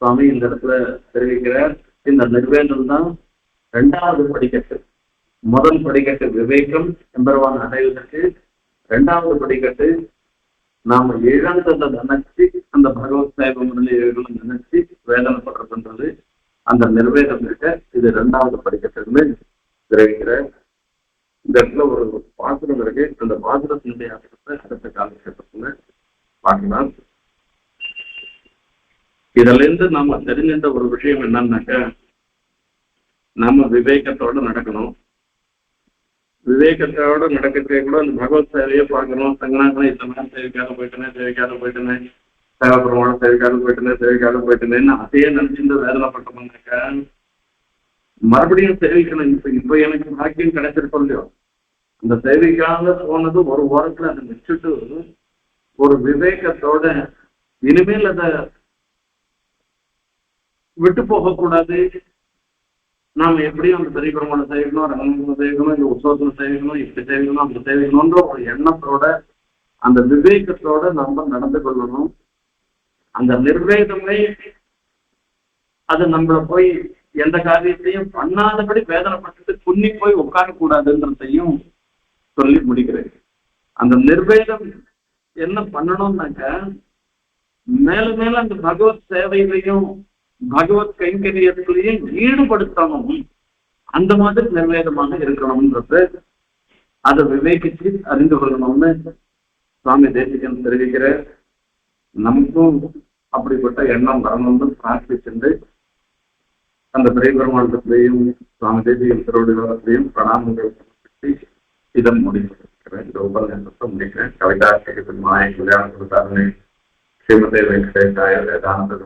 S1: சுவாமி இந்த இடத்துல தெரிவிக்கிறார், இந்த நிர்வேதம் தான் 2வது படிக்கட்டு. முதல் படிக்கட்டு விவேகம் எம்பெருமான் அடைவதற்கு, 2வது படிக்கட்டு நாம இழந்ததை நினைச்சு அந்த பகவத் சேவை முதலியவர்களும் நினைச்சு வேதனைப்படுறதுன்றது அந்த நிர்வேதம் இருக்க. இது 2வது படிக்கட்டுன்னு தெரிவிக்கிற. இந்த இடத்துல ஒரு பாசுரம் இருக்கு, அந்த பாசுரத்தினுடைய அர்த்தத்தை அடுத்த காலகட்டத்துல பார்க்கலாம். இதுல இருந்து நாம தெரிஞ்சின்ற ஒரு விஷயம் என்னன்னாக்க, நாம விவேகத்தோட நடக்கணும். விவேகத்தோட நடக்கிறதே கூட அந்த பகவத் சேவையை பார்க்கணும். சங்கனாக்கணும், இத்தனை சேவைக்காக போயிட்டேனே சேவப்பிரமாணம் சேவைக்காக போயிட்டேன்னு அதையே நினைச்சிருந்து வேதனைப்பட்டோம்னாக்க மறுபடியும் சேவிக்கணும். இப்ப எனக்கு பாக்கியம் கிடைச்சிருக்கோம் இல்லையோ, அந்த சேவைக்காக போனது ஒரு வாரத்துல அதை வச்சுட்டு ஒரு விவேகத்தோட இனிமேல் அதை விட்டு போகக்கூடாது. நாம எப்படியும் அந்த பெரிய பிரமாணம் செய்யணும், ரங்கநாதனை செய்யணும், இந்த உற்சவத்துல செய்யணும், இப்படி செய்யணும், அப்படி செய்யணும்ன்ற ஒரு எண்ணத்தோட அந்த விவேகத்தோட நம்ம நடந்து கொள்ளணும். அந்த நிர்வேதமே அது நம்மளை போய் எந்த காரியத்தையும் பண்ணாதபடி வேதனைப்பட்டு புண்ணி போய் உட்காரக்கூடாதுன்றதையும் சொல்லி முடிக்கிறேன். அந்த நிர்வேதம் என்ன பண்ணணும்னாக்க மேலும் மேல அந்த பகவத் சேவையிலையும் பகவத் கைங்கரியத்திலையும் ஈடுபடுத்தணும். அந்த மாதிரி நிர்வேதமாக இருக்கணும்ன்றது அதை விவேகிச்சு அறிந்து கொள்ளணும்னு சுவாமி தேசிகன் தெரிவிக்கிற. நமக்கும் அப்படிப்பட்ட எண்ணம் வரணும்னு பிரார்த்திச்சுட்டு அந்த பெரிய பெருமாண்டத்திலையும் சுவாமி தேசிகன் திருவடிகளையும் பிரணாமங்கள் இதன் முடிக்கிறேன். இந்த உபநிஷத்தை முடிக்கிறேன். கவிதா மாய கல்யாண ஸ்ரீமதே வெங்கடேசாய வேதாந்த